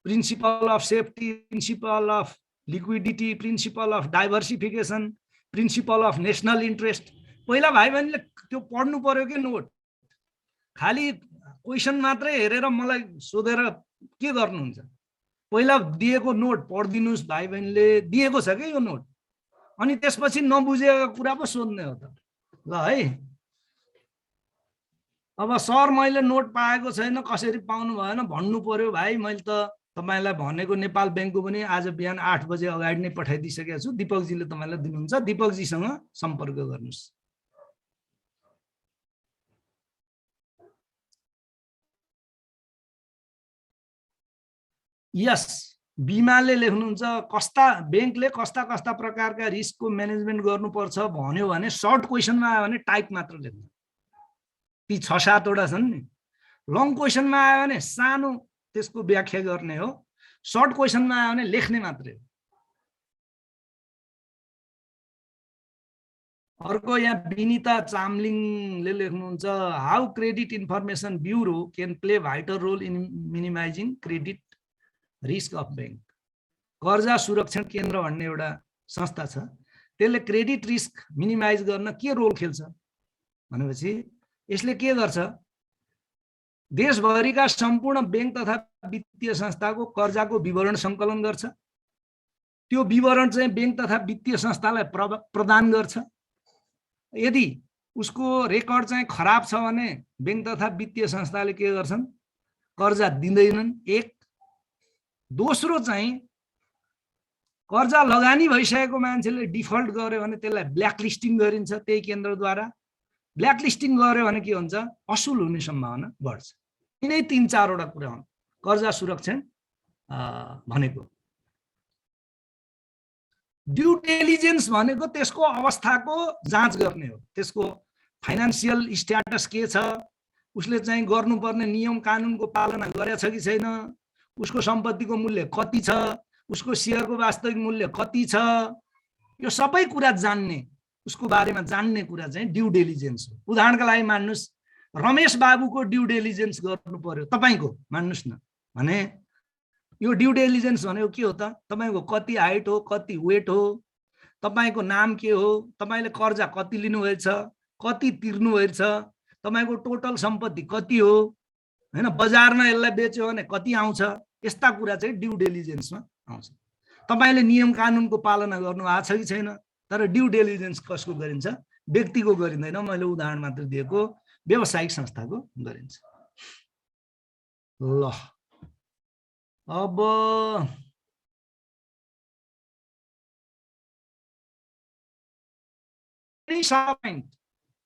Principal of safety, principal of liquidity, principal of diversification, principal of national interest. पहिला भाइ बहिनीले त्यो पढ्नु पर्यो कि नोट, खाली क्वेसन मात्रै हेरेर मलाई सोधेर के गर्नुहुन्छ? पहिला दिएको नोट पढिदिनुस् भाइ बहिनीले, दिएको छ के यो नोट, अनि त्यसपछि नबुझेको कुरा पो सोध्ने हो त ल है। अब सर मैले नोट पाएको छैन, कसरी पाउनु भएन भन्नु पर्यो भाइ। मैले त तपाईलाई भनेको नेपाल बैंकको पनि आज बिहान 8 बजे अगाडि नै पठाइदिइसकेको छु, दीपकजीले तपाईलाई दिनुहुन्छ, दीपकजीसँग सम्पर्क गर्नुस्। यस, बिमाले लेख्नुहुन्छ कस्ता बैंकले कस्ता कस्ता प्रकारका रिस्कको म्यानेजमेन्ट गर्नुपर्छ भन्यो भने सर्ट क्वेसनमा आयो भने टाइप मात्र लेख्नु, ती 6-7 वटा छन् नि। लङ क्वेसनमा आयो भने सानो त्यसको व्याख्या गर्ने हो, सर्ट क्वेसनमा आयो भने लेख्ने मात्रै हो। अर्को यहाँ विनिता चामलिङले लेख्नुहुन्छ how credit information bureau can play vital role in minimizing credit risk of bank. कर्जा सुरक्षण केन्द्र भन्ने एउटा संस्था छ, त्यसले क्रेडिट रिस्क मिनिमाइज गर्न के रोल खेल्छ भनेपछि यसले के गर्छ? देशभरिका सम्पूर्ण बैंक तथा वित्तीय संस्थाको कर्जाको विवरण सङ्कलन गर्छ, त्यो विवरण चाहिँ बैंक तथा वित्तीय संस्थालाई प्रदान गर्छ। यदि उसको रेकर्ड चाहिँ खराब छ भने बैंक तथा वित्तीय संस्थाले के गर्छन्? कर्जा दिँदैनन्। एक। दोस्रो चाहिँ कर्जा लगानी भइसकेको मान्छेले डिफल्ट गर्यो भने त्यसलाई ब्ल्याकलिस्टिङ गरिन्छ त्यही केन्द्रद्वारा। ब्ल्याकलिस्टिङ गर्यो भने के हुन्छ? असुल हुने सम्भावना बढ्छ। यिनै 3-4 वटा कुरा हुन् कर्जा सुरक्षण भनेको। ड्यू डिलिजेन्स भनेको त्यसको अवस्थाको जाँच गर्ने हो, त्यसको फाइनान्सियल स्ट्याटस के छ, उसले चाहिँ गर्नुपर्ने नियम कानुनको पालना गरेछ कि छैन, उसको सम्पत्तिको मूल्य कति छ, उसको शेयरको वास्तविक मूल्य कति छ, यो सबै कुरा जान्ने, उसको बारेमा जान्ने कुरा चाहिँ ड्यू डिलिजेन्स हो। उदाहरणका लागि मान्नुस् रमेश बाबुको ड्यू डिलिजेन्स गर्नु पर्यो तपाईको, मान्नुस् न, भने यो ड्यू डिलिजेन्स भनेको के हो त? तपाईको कति हाइट हो, कति वेट हो, तपाईको नाम के हो, तपाईले कर्जा कति लिनुभएछ, कति तिर्नुभएछ, तपाईको टोटल सम्पत्ति कति हो, हैन, बजारमा यसलाई बेच्यो भने कति आउँछ, यस्ता कुरा चाहिँ ड्यू डिलिजेन्समा आउँछ। तपाईले नियम कानुनको पालना गर्नु भएको छ कि छैन, तर ड्यू डिलिजेन्स कसको गरिन्छ? व्यक्तिको गरिँदैन, मैले उदाहरण मात्र दिएको, व्यावसायिक संस्थाको गरिन्छ। ल अब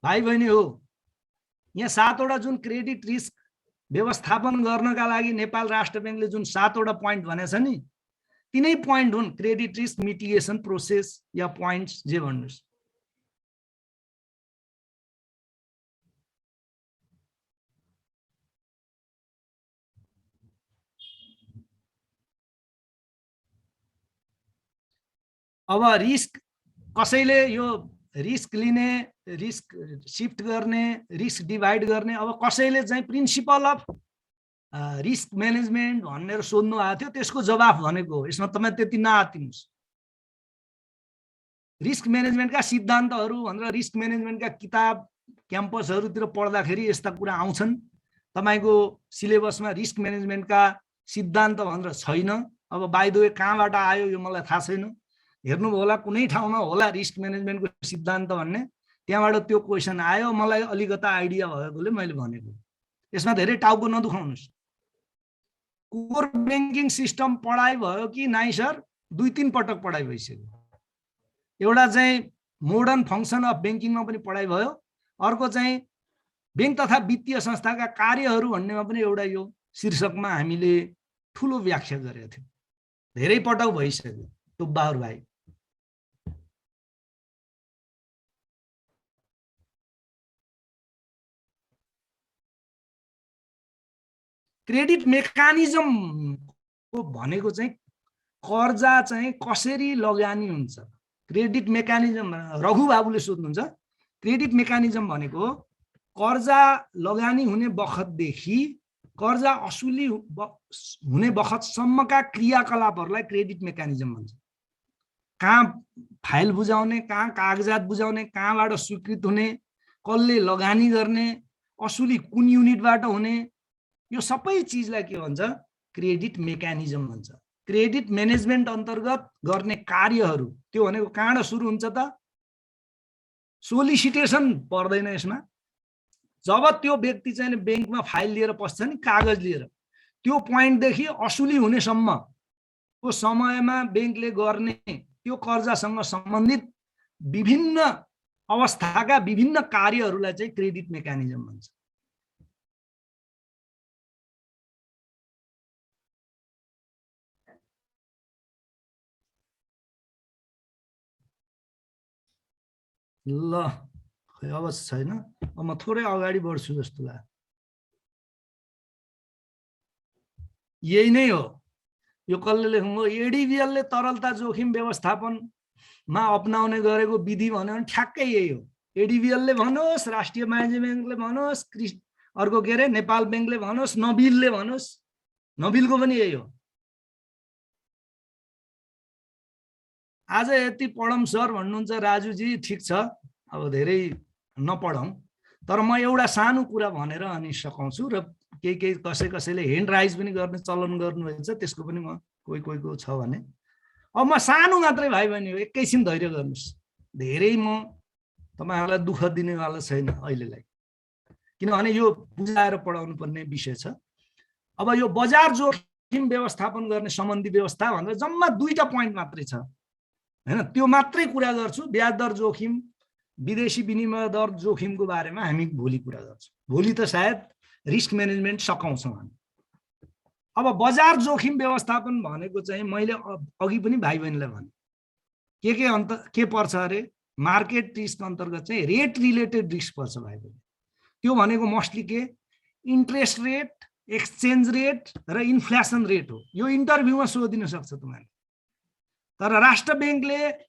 भाइ बहिनी हो, यहाँ 7 वटा जुन क्रेडिट रिस्क व्यवस्थापन गर्नका लागि नेपाल राष्ट्र बैंकले जुन 7 वटा पोइन्ट भनेछ नि, तिनै पोइन्ट हुन् क्रेडिट रिस्क मिटिगेसन प्रोसेस या पोइन्ट्स जे भन्नुस्। अब रिस्क कसैले यो रिस्क लिने, रिस्क शिफ्ट गर्ने, रिस्क डिभाइड गर्ने, अब कसैले चाहिँ प्रिन्सिपल अफ रिस्क म्यानेजमेन्ट भनेर सोध्नु भएको थियो, त्यसको जवाफ भनेको हो। यसमा तपाईँ त्यति नआत्तिनुस्। रिस्क म्यानेजमेन्टका सिद्धान्तहरू भनेर रिस्क म्यानेजमेन्टका किताब क्याम्पसहरूतिर पढ्दाखेरि यस्ता कुरा आउँछन्। तपाईको सिलेबसमा रिस्क म्यानेजमेन्टका सिद्धान्त भनेर छैन। अब बाइ द वे कहाँबाट आयो यो मलाई थाहा छैन, हेर्नु होला कुनै ठाउँमा होला रिस्क म्यानेजमेन्टको सिद्धान्त भन्ने, त्यहाँबाट त्यो क्वेसन आयो, मलाई अलिकता आइडिया भएकोले मैले भनेको। यसमा धेरै टाउको नदुखाउनुस्। कोर ब्याङ्किङ सिस्टम पढाइ भयो कि नाइ सर? 2-3 पटक पढाइ भइसक्यो। एउटा चाहिँ मोडर्न फङ्सन अफ ब्याङ्किङमा पनि पढाइ भयो, अर्को चाहिँ बैंक तथा वित्तीय संस्थाका कार्यहरू भन्नेमा पनि एउटा यो शीर्षकमा हामीले ठुलो व्याख्या गरेका थियौँ। धेरै पटक भइसक्यो टुब्बाहरु भाइ। क्रेडिट मेकानिजम भनेको चाहिँ कर्जा चाहिँ कसरी लगानी हुन्छ, क्रेडिट मेकानिजम। रघु बाबुले सोध्नुहुन्छ क्रेडिट मेकानिजम भनेको कर्जा लगानी हुने बखतदेखि कर्जा असुली हुने बखतसम्मका क्रियाकलापहरूलाई क्रेडिट मेकानिजम भन्छ। कहाँ फाइल बुझाउने, कहाँ कागजात बुझाउने, कहाँबाट स्वीकृत हुने, कसले लगानी गर्ने, असुली कुन युनिटबाट हुने, यो सबै चिजलाई के भन्छ, क्रेडिट मेकानिजम भन्छ। क्रेडिट म्यानेजमेन्ट अन्तर्गत गर्ने कार्यहरू त्यो भनेको कहाँबाट सुरु हुन्छ त, सोलिसिटेसन पर्दैन यसमा। जब त्यो व्यक्ति चाहिँ ब्याङ्कमा फाइल लिएर पस्छ नि, कागज लिएर, त्यो पोइन्टदेखि असुली हुनेसम्मको समयमा ब्याङ्कले गर्ने त्यो कर्जासँग सम्बन्धित विभिन्न अवस्थाका विभिन्न कार्यहरूलाई चाहिँ क्रेडिट मेकानिजम भन्छ। ल खै अवश्य छैन, अब म थोरै अगाडि बढ्छु जस्तो लाग्यो। यही नै हो, यो कसले लेख्नु, एडिबिएलले तरलता जोखिम व्यवस्थापनमा अपनाउने गरेको विधि भन्यो भने ठ्याक्कै यही हो। एडिबिएलले भनोस्, राष्ट्रिय वाणिज्य ब्याङ्कले भनोस्, अर्को के अरे नेपाल ब्याङ्कले भनोस्, नबिलले भनोस्, नबिलको पनि यही हो। आज यति पढौँ सर भन्नुहुन्छ राजुजी, ठिक छ, अब धेरै नपढौँ, तर म एउटा सानो कुरा भनेर अनि सकाउँछु। र केही कसैले ह्यान्ड राइज पनि गर्ने चलन गर्नुभएको छ, त्यसको पनि म कोही छ भने। अब म सानो मात्रै भाइ बहिनी हो, एकैछिन धैर्य गर्नुहोस्। धेरै म तपाईँहरूलाई दुःख दिनेवाला छैन अहिलेलाई, किनभने यो बुझाएर पढाउनु पर्ने विषय छ। अब यो बजार जोखिम व्यवस्थापन गर्ने सम्बन्धी व्यवस्था भनेर जम्मा 2टा पोइन्ट मात्रै छ हैन, त्यो मात्रै कुरा गर्छु। ब्याज दर जोखिम, विदेशी विनिमय दर जोखिमको बारेमा हामी भोलि कुरा गर्छौँ। भोलि त सायद रिस्क म्यानेजमेन्ट सकाउँछौँ हामी। अब बजार जोखिम व्यवस्थापन भनेको चाहिँ मैले अघि पनि भाइ बहिनीलाई भने के पर्छ अरे, मार्केट रिस्क अन्तर्गत चाहिँ रेट रिलेटेड रिस्क पर्छ भाइ बहिनी। त्यो भनेको मोस्टली के, इन्ट्रेस्ट रेट, एक्सचेन्ज रेट र इन्फ्लेसन रेट हो। यो इन्टरभ्यूमा सोधिन सक्छ तुम्हारे। तर राष्ट्र ब्याङ्कले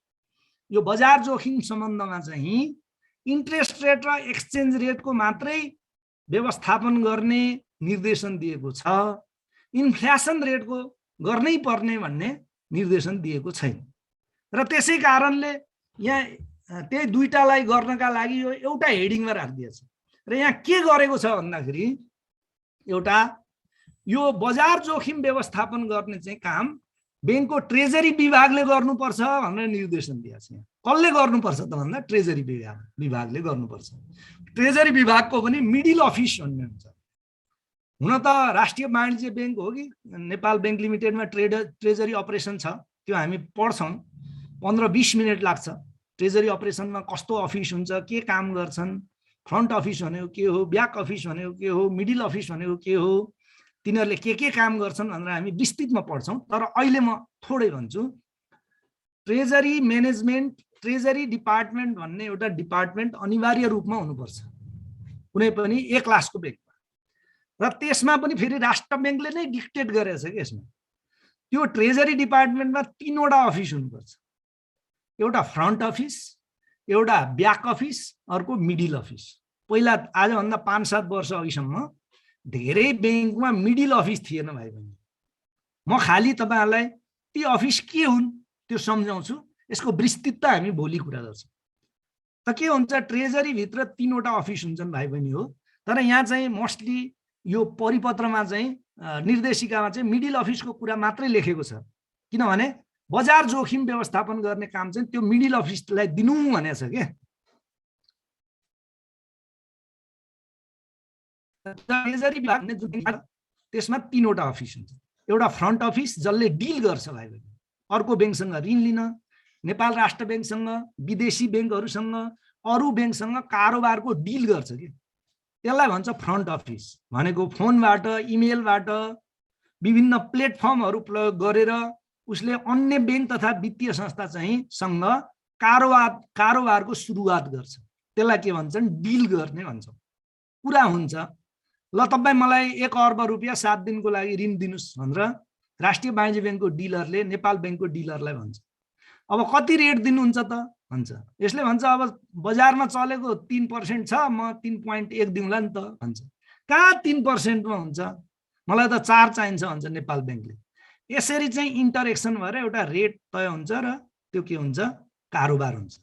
यो बजार जोखिम सम्बन्धमा चाहिँ इन्ट्रेस्ट रेट र एक्सचेन्ज रेटको मात्रै व्यवस्थापन गर्ने निर्देशन दिएको छ, इन्फ्लेसन रेटको गर्नै पर्ने भन्ने निर्देशन दिएको छैन। र त्यसै कारणले यहाँ त्यही 2टालाई गर्नका लागि यो एउटा हेडिङमा राखिदिएको छ। र यहाँ के गरेको छ भन्दाखेरि, एउटा यो बजार जोखिम व्यवस्थापन गर्ने चाहिँ काम ब्याङ्कको ट्रेजरी विभागले गर्नुपर्छ भनेर निर्देशन दिएको छ। कसले गर्नुपर्छ त भन्दा ट्रेजरी विभागले गर्नुपर्छ। ट्रेजरी विभागको पनि मिडिल अफिस भन्ने हुन्छ। हुन त राष्ट्रिय वाणिज्य ब्याङ्क हो कि नेपाल ब्याङ्क लिमिटेडमा ट्रेजरी अपरेसन छ, त्यो हामी पढ्छौँ, 15-20 मिनट लाग्छ। ट्रेजरी अपरेसनमा कस्तो अफिस हुन्छ, के काम गर्छन्, फ्रन्ट अफिस भनेको के हो, ब्याक अफिस भनेको के हो, मिडिल अफिस भनेको के हो, तिनीहरूले के काम गर्छन् भनेर हामी विस्तृतमा पढ्छौँ। तर अहिले म थोरै भन्छु। ट्रेजरी म्यानेजमेन्ट, ट्रेजरी डिपार्टमेन्ट भन्ने एउटा डिपार्टमेन्ट अनिवार्य रूपमा हुनुपर्छ कुनै पनि एक क्लासको ब्याङ्कमा। र त्यसमा पनि फेरि राष्ट्र ब्याङ्कले नै डिक्टेट गरेको छ कि यसमा त्यो ट्रेजरी डिपार्टमेन्टमा 3वटा अफिस हुनुपर्छ। एउटा फ्रन्ट अफिस, एउटा ब्याक अफिस, अर्को मिडिल अफिस। पहिला आजभन्दा 5-7 वर्ष अघिसम्म धेरै ब्याङ्कमा मिडिल अफिस थिएन भाइ बहिनी। म खालि तपाईँहरूलाई ती अफिस के हुन् त्यो सम्झाउँछु, यसको विस्तृत हामी भोलि कुरा गर्छौँ। त के हुन्छ, ट्रेजरी भित्र 3वटा अफिस हुन्छन् भाइ बहिनी हो। तर यहाँ चाहिँ मोस्टली यो परिपत्रमा चाहिँ निर्देशिकामा चाहिँ मिडिल अफिसको कुरा मात्रै लेखेको छ, किनभने बजार जोखिम व्यवस्थापन गर्ने काम चाहिँ त्यो मिडिल अफिसलाई दिनु भनेको छ के। ट्रेजरी विभाग त्यसमा 3वटा अफिस हुन्छ। एउटा फ्रन्ट अफिस जसले डिल गर्छ भाइ बहिनी, अर्को ब्याङ्कसँग ऋण लिन, नेपाल राष्ट्र ब्याङ्कसँग, विदेशी ब्याङ्कहरूसँग, अरू ब्याङ्कसँग कारोबारको डिल गर्छ कि, त्यसलाई भन्छ फ्रन्ट अफिस। भनेको फोनबाट, इमेलबाट, विभिन्न प्लेटफर्महरू प्रयोग गरेर उसले अन्य ब्याङ्क तथा वित्तीय संस्था चाहिँ सँग कारोबारको सुरुवात गर्छ। त्यसलाई के भन्छन्, डिल गर्ने भन्छ। कुरा हुन्छ, ल तपाईँ मलाई 1 अर्ब रुपियाँ 7 दिनको लागि ऋण दिनुहोस् भनेर राष्ट्रिय वाणिज्य बैंकको डिलरले नेपाल बैंकको डिलरलाई भन्छ अब कति रेट दिनुहुन्छ त भन्छ। यसले भन्छ अब बजारमा चलेको 3% छ, म 3.1 दिउँला नि त भन्छ। कहाँ 3% मा हुन्छ, मलाई त 4 चाहिन्छ भन्छ नेपाल बैंकले। यसरी चाहिँ इन्टरेक्सन भएर एउटा रेट तय हुन्छ र त्यो के हुन्छ, कारोबार हुन्छ,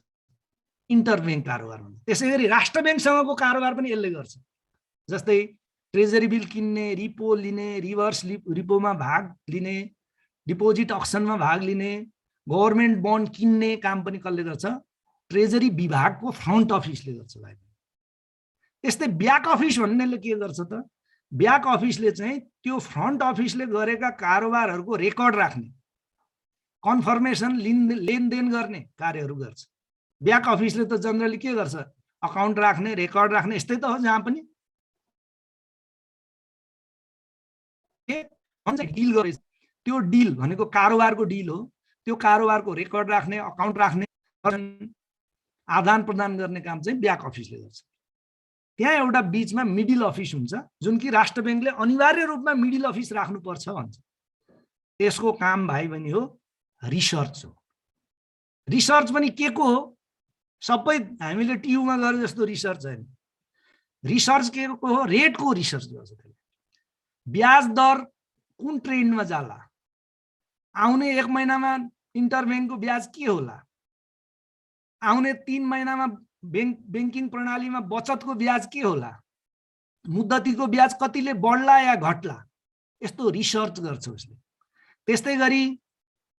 इन्टरब्याङ्क कारोबार हुन्छ। त्यसैगरी राष्ट्र बैंकसँगको कारोबार पनि यसले गर्छ। जस्तै ट्रेजरी बिल किन्ने, रिपो लिने, रिभर्स रिपोमा भाग लिने, डिपोजिट अक्सनमा भाग लिने, गभर्नमेन्ट बन्ड किन्ने काम पनि कसले गर्छ, ट्रेजरी विभागको फ्रन्ट अफिसले गर्छ भाइ। यस्तै ब्याक अफिस भन्नेले के गर्छ त, ब्याक अफिसले चाहिँ त्यो फ्रन्ट अफिसले गरेका कारोबारहरूको रेकर्ड राख्ने, कन्फर्मेसन लेनदेन गर्ने कार्यहरू गर्छ। ब्याक अफिसले त जनरली के गर्छ, अकाउन्ट राख्ने, रेकर्ड राख्ने, यस्तै त हो। जहाँ पनि डिल गरे, त्यो डिल भनेको कारोबारको डिल हो। त्यो कारोबारको रेकर्ड राख्ने, अकाउन्ट राख्ने, आदान प्रदान गर्ने काम चाहिँ ब्याक अफिसले गर्छ। त्यहाँ एउटा बीचमा मिडिल अफिस हुन्छ, जुन कि राष्ट्र बैंकले अनिवार्य रूपमा मिडिल अफिस राख्नुपर्छ भन्छ। त्यसको काम भाइ बहिनी हो रिसर्च हो। रिसर्च पनि के को हो, सबै हामीले टियुमा गरे जस्तो रिसर्च होइन। रिसर्च के को हो, रेटको रिसर्च गर्छ। ब्याज दर कुन ट्रेन्डमा जाला, आउने 1 महिनामा इन्टरब्याङ्कको ब्याज के होला, आउने 3 महिनामा बैंकिङ प्रणालीमा बचतको ब्याज के होला, मुद्दतीको ब्याज कतिले बढ्ला या घट्ला, यस्तो रिसर्च गर्छ उसले। त्यस्तै गरी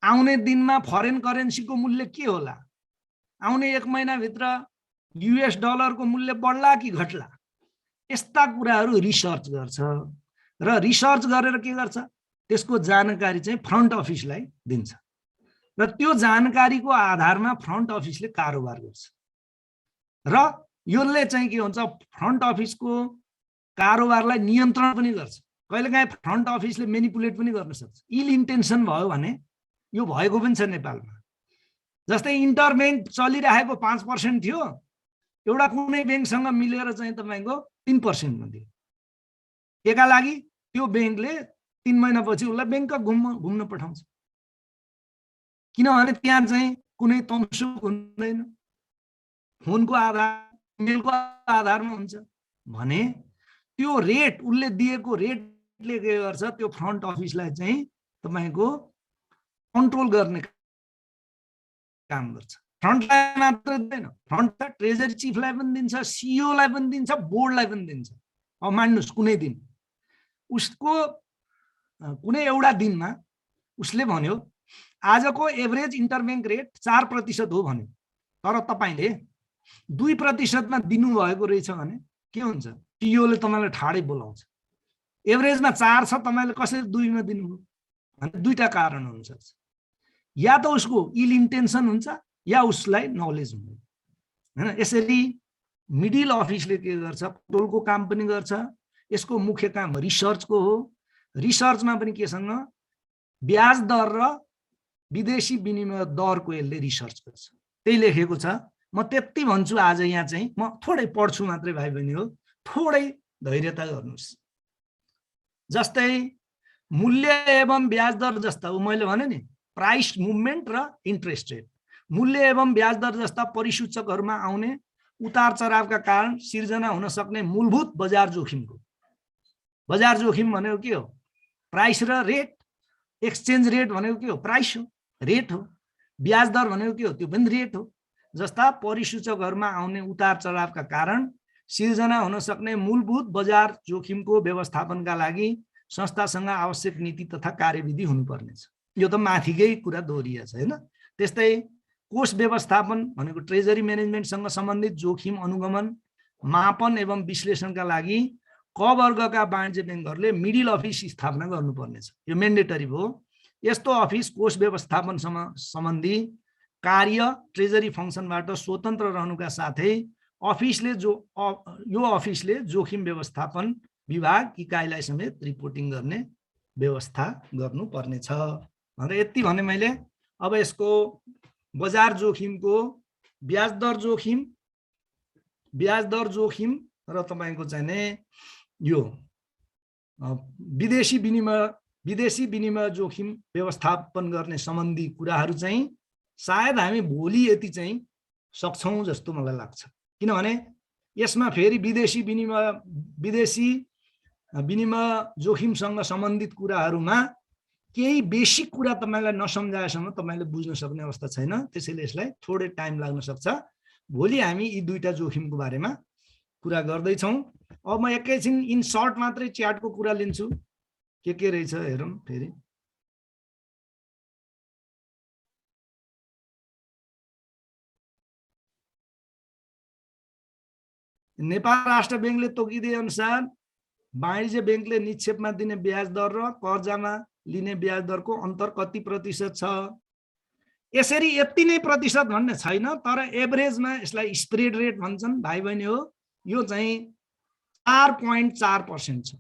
आउने दिनमा फरेन करेन्सीको मूल्य के होला, आउने 1 महिनाभित्र US डलरको मूल्य बढ्ला कि घट्ला, यस्ता कुराहरू रिसर्च गर्छ। र रिसर्च गरेर के गर्छ, त्यसको जानकारी चाहिँ फ्रन्ट अफिसलाई दिन्छ र त्यो जानकारीको आधारमा फ्रन्ट अफिसले कारोबार गर्छ। र यसले चाहिँ के हुन्छ, फ्रन्ट अफिसको कारोबारलाई नियन्त्रण पनि गर्छ। कहिलेकाहीँ फ्रन्ट अफिसले मेनिपुलेट पनि गर्न सक्छ। इल इन्टेन्सन भयो भने यो भएको पनि छ नेपालमा। जस्तै इन्टरब्याङ्क चलिरहेको 5% थियो, एउटा कुनै ब्याङ्कसँग मिलेर चाहिँ तपाईँको 3% मा दियो। एका लागि त्यो ब्याङ्कले 3 महिनापछि उसलाई ब्याङ्क घुम्न पठाउँछ, किनभने त्यहाँ चाहिँ कुनै तमसुक हुँदैन, फोनको आधार, इमेलको आधारमा हुन्छ भने त्यो रेट, उसले दिएको रेटले के गर्छ, त्यो फ्रन्ट अफिसलाई चाहिँ तपाईँको कन्ट्रोल गर्ने काम गर्छ। फ्रन्टलाई मात्र दिँदैन, फ्रन्ट ट्रेजरी चिफलाई पनि दिन्छ, सिइओलाई पनि दिन्छ, बोर्डलाई पनि दिन्छ। अब मान्नुहोस् कुनै दिन उसको कुनै एउटा दिनमा उसले भन्यो आजको एभरेज इन्टरब्याङ्क रेट 4% हो भन्यो, तर तपाईँले 2% मा दिनुभएको रहेछ भने के हुन्छ, सिइओले तपाईँलाई ठाडै बोलाउँछ। एभरेजमा 4 छ, तपाईँले कसरी 2 मा दिनुभयो भने दुईटा कारण हुन सक्छ। या त उसको इल इन्टेन्सन हुन्छ या उसलाई नलेज हुँदैन, हैन। यसरी मिडिल अफिसले के गर्छ, टोलको काम पनि गर्छ। यसको मुख्य काम रिसर्चको हो। रिसर्चमा पनि केसँग ब्याज दर र विदेशी विनिमय दरको यसले रिसर्च गर्छ। त्यही लेखेको छ। म त्यति भन्छु आज यहाँ चाहिँ, म थोरै पढ्छु मात्रै भाइ बहिनी हो, थोरै धैर्यता गर्नुस्। जस्तै मूल्य एवं ब्याज दर जस्ता मैले भने नि, प्राइस मुभमेन्ट र इन्ट्रेस्ट रेट, मूल्य एवं ब्याज दर जस्ता परिसूचकहरूमा आउने उतार चढावका कारण सिर्जना हुन सक्ने मूलभूत बजार जोखिमको, बजार जोखिम भनेको के हो, प्राइस र रेट। एक्सचेन्ज रेट भनेको के हो, प्राइस हो, रेट हो। ब्याज दर भनेको के हो, त्यो पनि रेट हो। जस्ता परिसूचकहरूमा आउने उतार चढावका कारण सिर्जना हुन सक्ने मूलभूत बजार जोखिमको व्यवस्थापनका लागि संस्थासँग आवश्यक नीति तथा कार्यविधि हुनुपर्नेछ। यो त माथिकै कुरा दोहोरिएको छ, हैन। त्यस्तै कोष व्यवस्थापन भनेको ट्रेजरी म्यानेजमेन्टसँग सम्बन्धित जोखिम अनुगमन, मापन एवं विश्लेषणका लागि क वर्गका वाणिज्य ब्याङ्कहरूले मिडिल अफिस स्थापना गर्नुपर्नेछ। यो मेन्डेटरी भयो। यस्तो अफिस कोष व्यवस्थापनसँग सम्बन्धी कार्य ट्रेजरी फङ्सनबाट स्वतन्त्र रहनुका साथै यो अफिसले जोखिम व्यवस्थापन विभाग इकाइलाई समेत रिपोर्टिङ गर्ने व्यवस्था गर्नुपर्नेछ भनेर यति भने मैले। अब यसको बजार जोखिमको ब्याज दर जोखिम र तपाईको चाहिँ नि यो विदेशी विनिमय विदेशी विनिमय जोखिम व्यवस्थापन गर्ने सम्बन्धी कुराहरू चाहिँ सायद हामी भोलि यति चाहिँ सक्छौँ जस्तो मलाई लाग्छ। किनभने यसमा फेरि विदेशी विनिमय जोखिमसँग सम्बन्धित कुराहरूमा केही बेसिक कुरा तपाईलाई नसम्झाएसम्म तपाईले बुझ्न सक्ने अवस्था छैन। त्यसैले यसलाई थोरै टाइम लाग्न सक्छ। भोलि हामी यी दुईटा जोखिमको बारेमा कुरा गर्दैछौँ। अब म एकैछिन इन सर्ट मात्रै च्याटको कुरा लिन्छु, के रहेछ हेरौँ फेरि। नेपाल राष्ट्र बैंकले तोकिदिए अनुसार वाणिज्य बैंकले निक्षेपमा दिने ब्याज दर र कर्जामा लिने ब्याज दरको अन्तर कति प्रतिशत छ? यसरी यति नै प्रतिशत भन्ने छैन, तर एभरेजमा यसलाई स्प्रेड रेट भन्छन् भाइ बहिनी हो। यो चाहिँ 4.4% छ।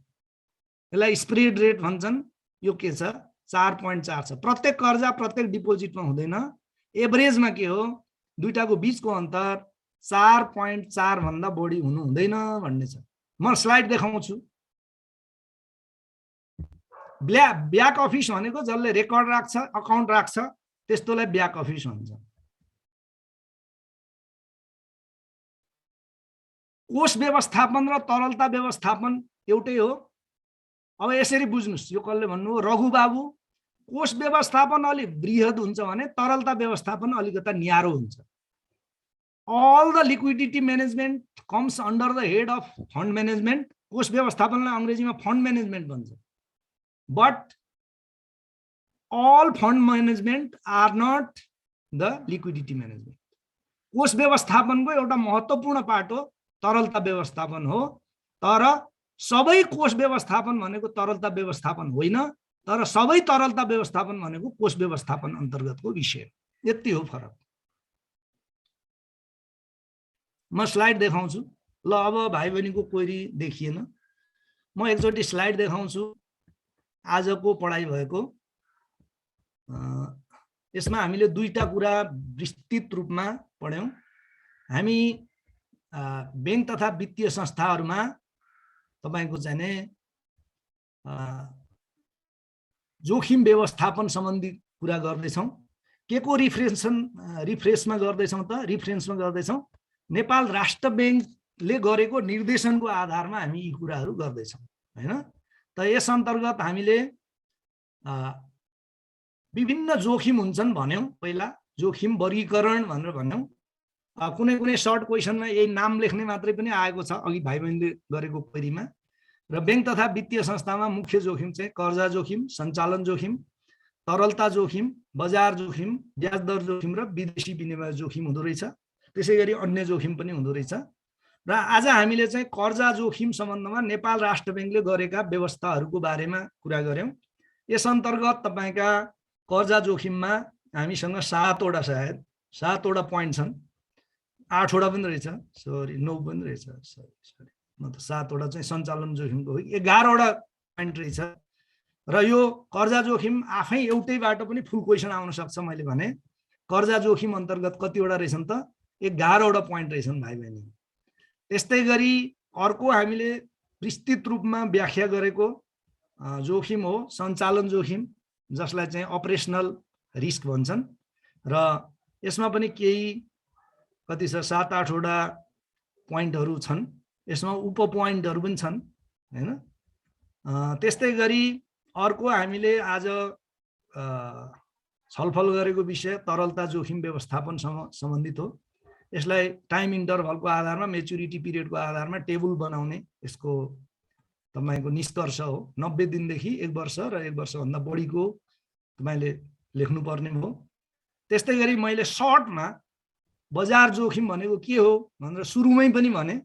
यसलाई स्प्रेड रेट भन्छन्। यो के छ? 4.4 छ। प्रत्येक कर्जा प्रत्येक डिपोजिटमा हुँदैन। एभरेजमा के हो? दुईटाको बीचको अन्तर 4.4 भन्दा बढी हुनु हुँदैन भन्ने छ। म स्लाइड देखाउँछु। ब्याक अफिस भनेको जसले रेकर्ड राख्छ, अकाउन्ट राख्छ, त्यस्तोलाई ब्याक अफिस भन्छ। कोष व्यवस्थापन र तरलता व्यवस्थापन एउटै हो। अब यसरी बुझ्नुस्, यो कसले भन्नु हो? रघु बाबु, कोष व्यवस्थापन अलि बृहत हुन्छ भने तरलता व्यवस्थापन अलिकता न्यारो हुन्छ। All the liquidity management comes under the head of fund management. कोष व्यवस्थापनलाई अंग्रेजीमा फन्ड म्यानेजमेन्ट भन्छ। But all fund management are not the liquidity management. कोष व्यवस्थापनको एउटा महत्त्वपूर्ण पार्ट हो तरलता व्यवस्थापन हो, तर सबै कोष व्यवस्थापन भनेको तरलता व्यवस्थापन होइन, तर सबै तरलता व्यवस्थापन भनेको कोष व्यवस्थापन अन्तर्गतको विषय। यति हो फरक। म स्लाइड देखाउँछु। ल अब भाइ बहिनीको क्वेरी देखिएन, म एकचोटि स्लाइड देखाउँछु आजको पढाइ भएको। यसमा हामीले दुईटा कुरा विस्तृत रूपमा पढ्यौं। हामी बैंक तथा वित्तीय संस्थाहरूमा तपाईको चाहिँ जोखिम व्यवस्थापन सम्बन्धी कुरा गर्दैछौँ। के को रिफ्रेसमा गर्दैछौँ त? रिफरेन्समा गर्दैछौँ। नेपाल राष्ट्र बैंकले गरेको निर्देशनको आधारमा हामी यी कुराहरू गर्दैछौँ, हैन त? यस अन्तर्गत हामीले विभिन्न जोखिम हुन्छन् भन्यौं। पहिला जोखिम वर्गीकरण भनेर भन्यौं। कुनै कुनै सर्ट क्वेसनमा यही नाम लेख्ने मात्रै पनि आएको छ अघि भाइ बहिनीले गरेको क्वेरीमा। र बैंक तथा वित्तीय संस्थामा मुख्य जोखिम चाहिँ कर्जा जोखिम, सञ्चालन जोखिम, तरलता जोखिम, बजार जोखिम, ब्याज दर जोखिम र विदेशी विनिमय जोखिम हुँदो रहेछ। त्यसैगरी अन्य जोखिम पनि हुँदो रहेछ। र आज हामीले चाहिँ कर्जा जोखिम सम्बन्धमा नेपाल राष्ट्र बैंकले गरेका व्यवस्थाहरूको बारेमा कुरा गर्यौं। यस अन्तर्गत तपाईका कर्जा जोखिममा हामीसँग 7वटा सायद 7वटा पोइन्ट छन्। 8वटा पनि रहेछ, सरी 9 पनि रहेछ, सरी म त 7वटा चाहिँ सञ्चालन जोखिमको हो। 11वटा पोइन्ट रहेछ। र यो कर्जा जोखिम आफै एउटैबाट पनि फुल क्वेसन आउन सक्छ। मैले भने कर्जा जोखिम अन्तर्गत कतिवटा रहेछन् त? 11वटा पोइन्ट रहेछन् भाइ बहिनी। त्यस्तै गरी अर्को हामीले विस्तृत रूपमा व्याख्या गरेको जोखिम हो सञ्चालन जोखिम, जसलाई चाहिँ अपरेसनल रिस्क भन्छन्। र यसमा पनि केही कति छ 7-8वटा पोइन्टहरू छन्। यसमा उप पोइन्टहरू पनि छन्, हैन? त्यस्तै गरी अर्को हामीले आज छलफल गरेको विषय तरलता जोखिम व्यवस्थापनसँग सम्बन्धित हो। यसलाई टाइम इन्टरभलको आधारमा, मेच्युरिटी पिरियडको आधारमा टेबल बनाउने यसको तपाईको निष्कर्ष हो। 90 दिनदेखि 1 वर्ष र 1 वर्षभन्दा बढीको तपाईले लेख्नुपर्ने हो। त्यस्तै गरी मैले सर्टमा बजार जोखिम भनेको के हो भनेर सुरुमै पनि भने,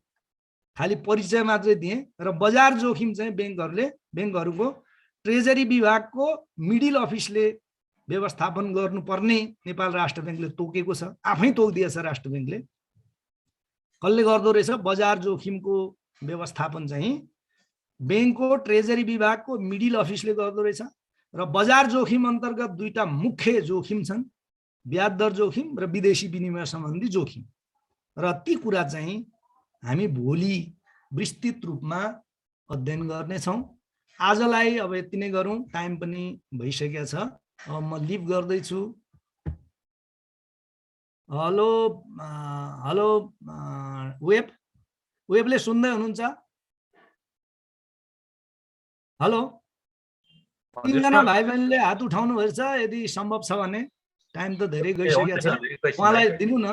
खाली परिचय मात्रै दिएँ। र बजार जोखिम चाहिँ बैंकहरूको ट्रेजरी विभागको मिडल अफिसले व्यवस्थापन गर्नुपर्ने नेपाल राष्ट्र बैंकले तोकेको छ। आफै तोकिदिएछ राष्ट्र बैंकले। कसले गर्दो रहेछ? बजार जोखिमको व्यवस्थापन चाहिँ बैंकको ट्रेजरी विभागको मिडल अफिसले गर्दो रहेछ। र बजार जोखिम अन्तर्गत दुईटा मुख्य जोखिम छन्, ब्याज दर जोखिम र विदेशी विनिमय सम्बन्धी जोखिम। र ती कुरा चाहिँ हामी भोलि विस्तृत रूपमा अध्ययन गर्नेछौँ। आजलाई अब यति नै गरौँ, टाइम पनि भइसकेको छ। अब म लिभ गर्दैछु। हेलो हेलो वेबले सुन्दै हुनुहुन्छ? हेलो, 3 जना भाइ बहिनीले हात उठाउनु भएछ, यदि सम्भव छ भने। टाइम त धेरै गइसकेको छ, उहाँलाई दिनु न।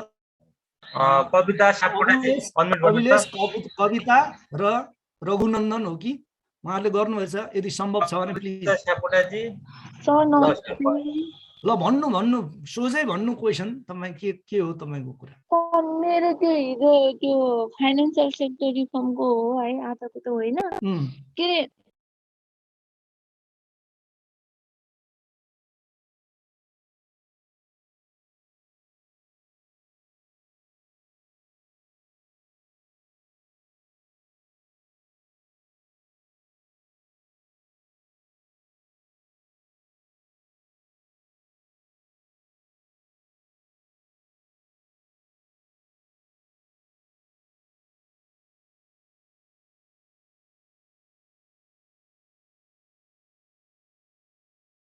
कविता सापकोटाजी अनम्युट गर्नुहोस् त। कविता र रघुनन्दन हो कि उहाँहरूले गर्नुभएछ, यदि सम्भव छ भने प्लिज। सापकोटाजी ल भन्नु सोझै भन्नु क्वेसन तपाईँ के हो तपाईँको कुरा? मेरो त्यो हिजो त्यो फाइनेन्शियल सेक्टर रिफर्मको हो है, आजको त होइन। के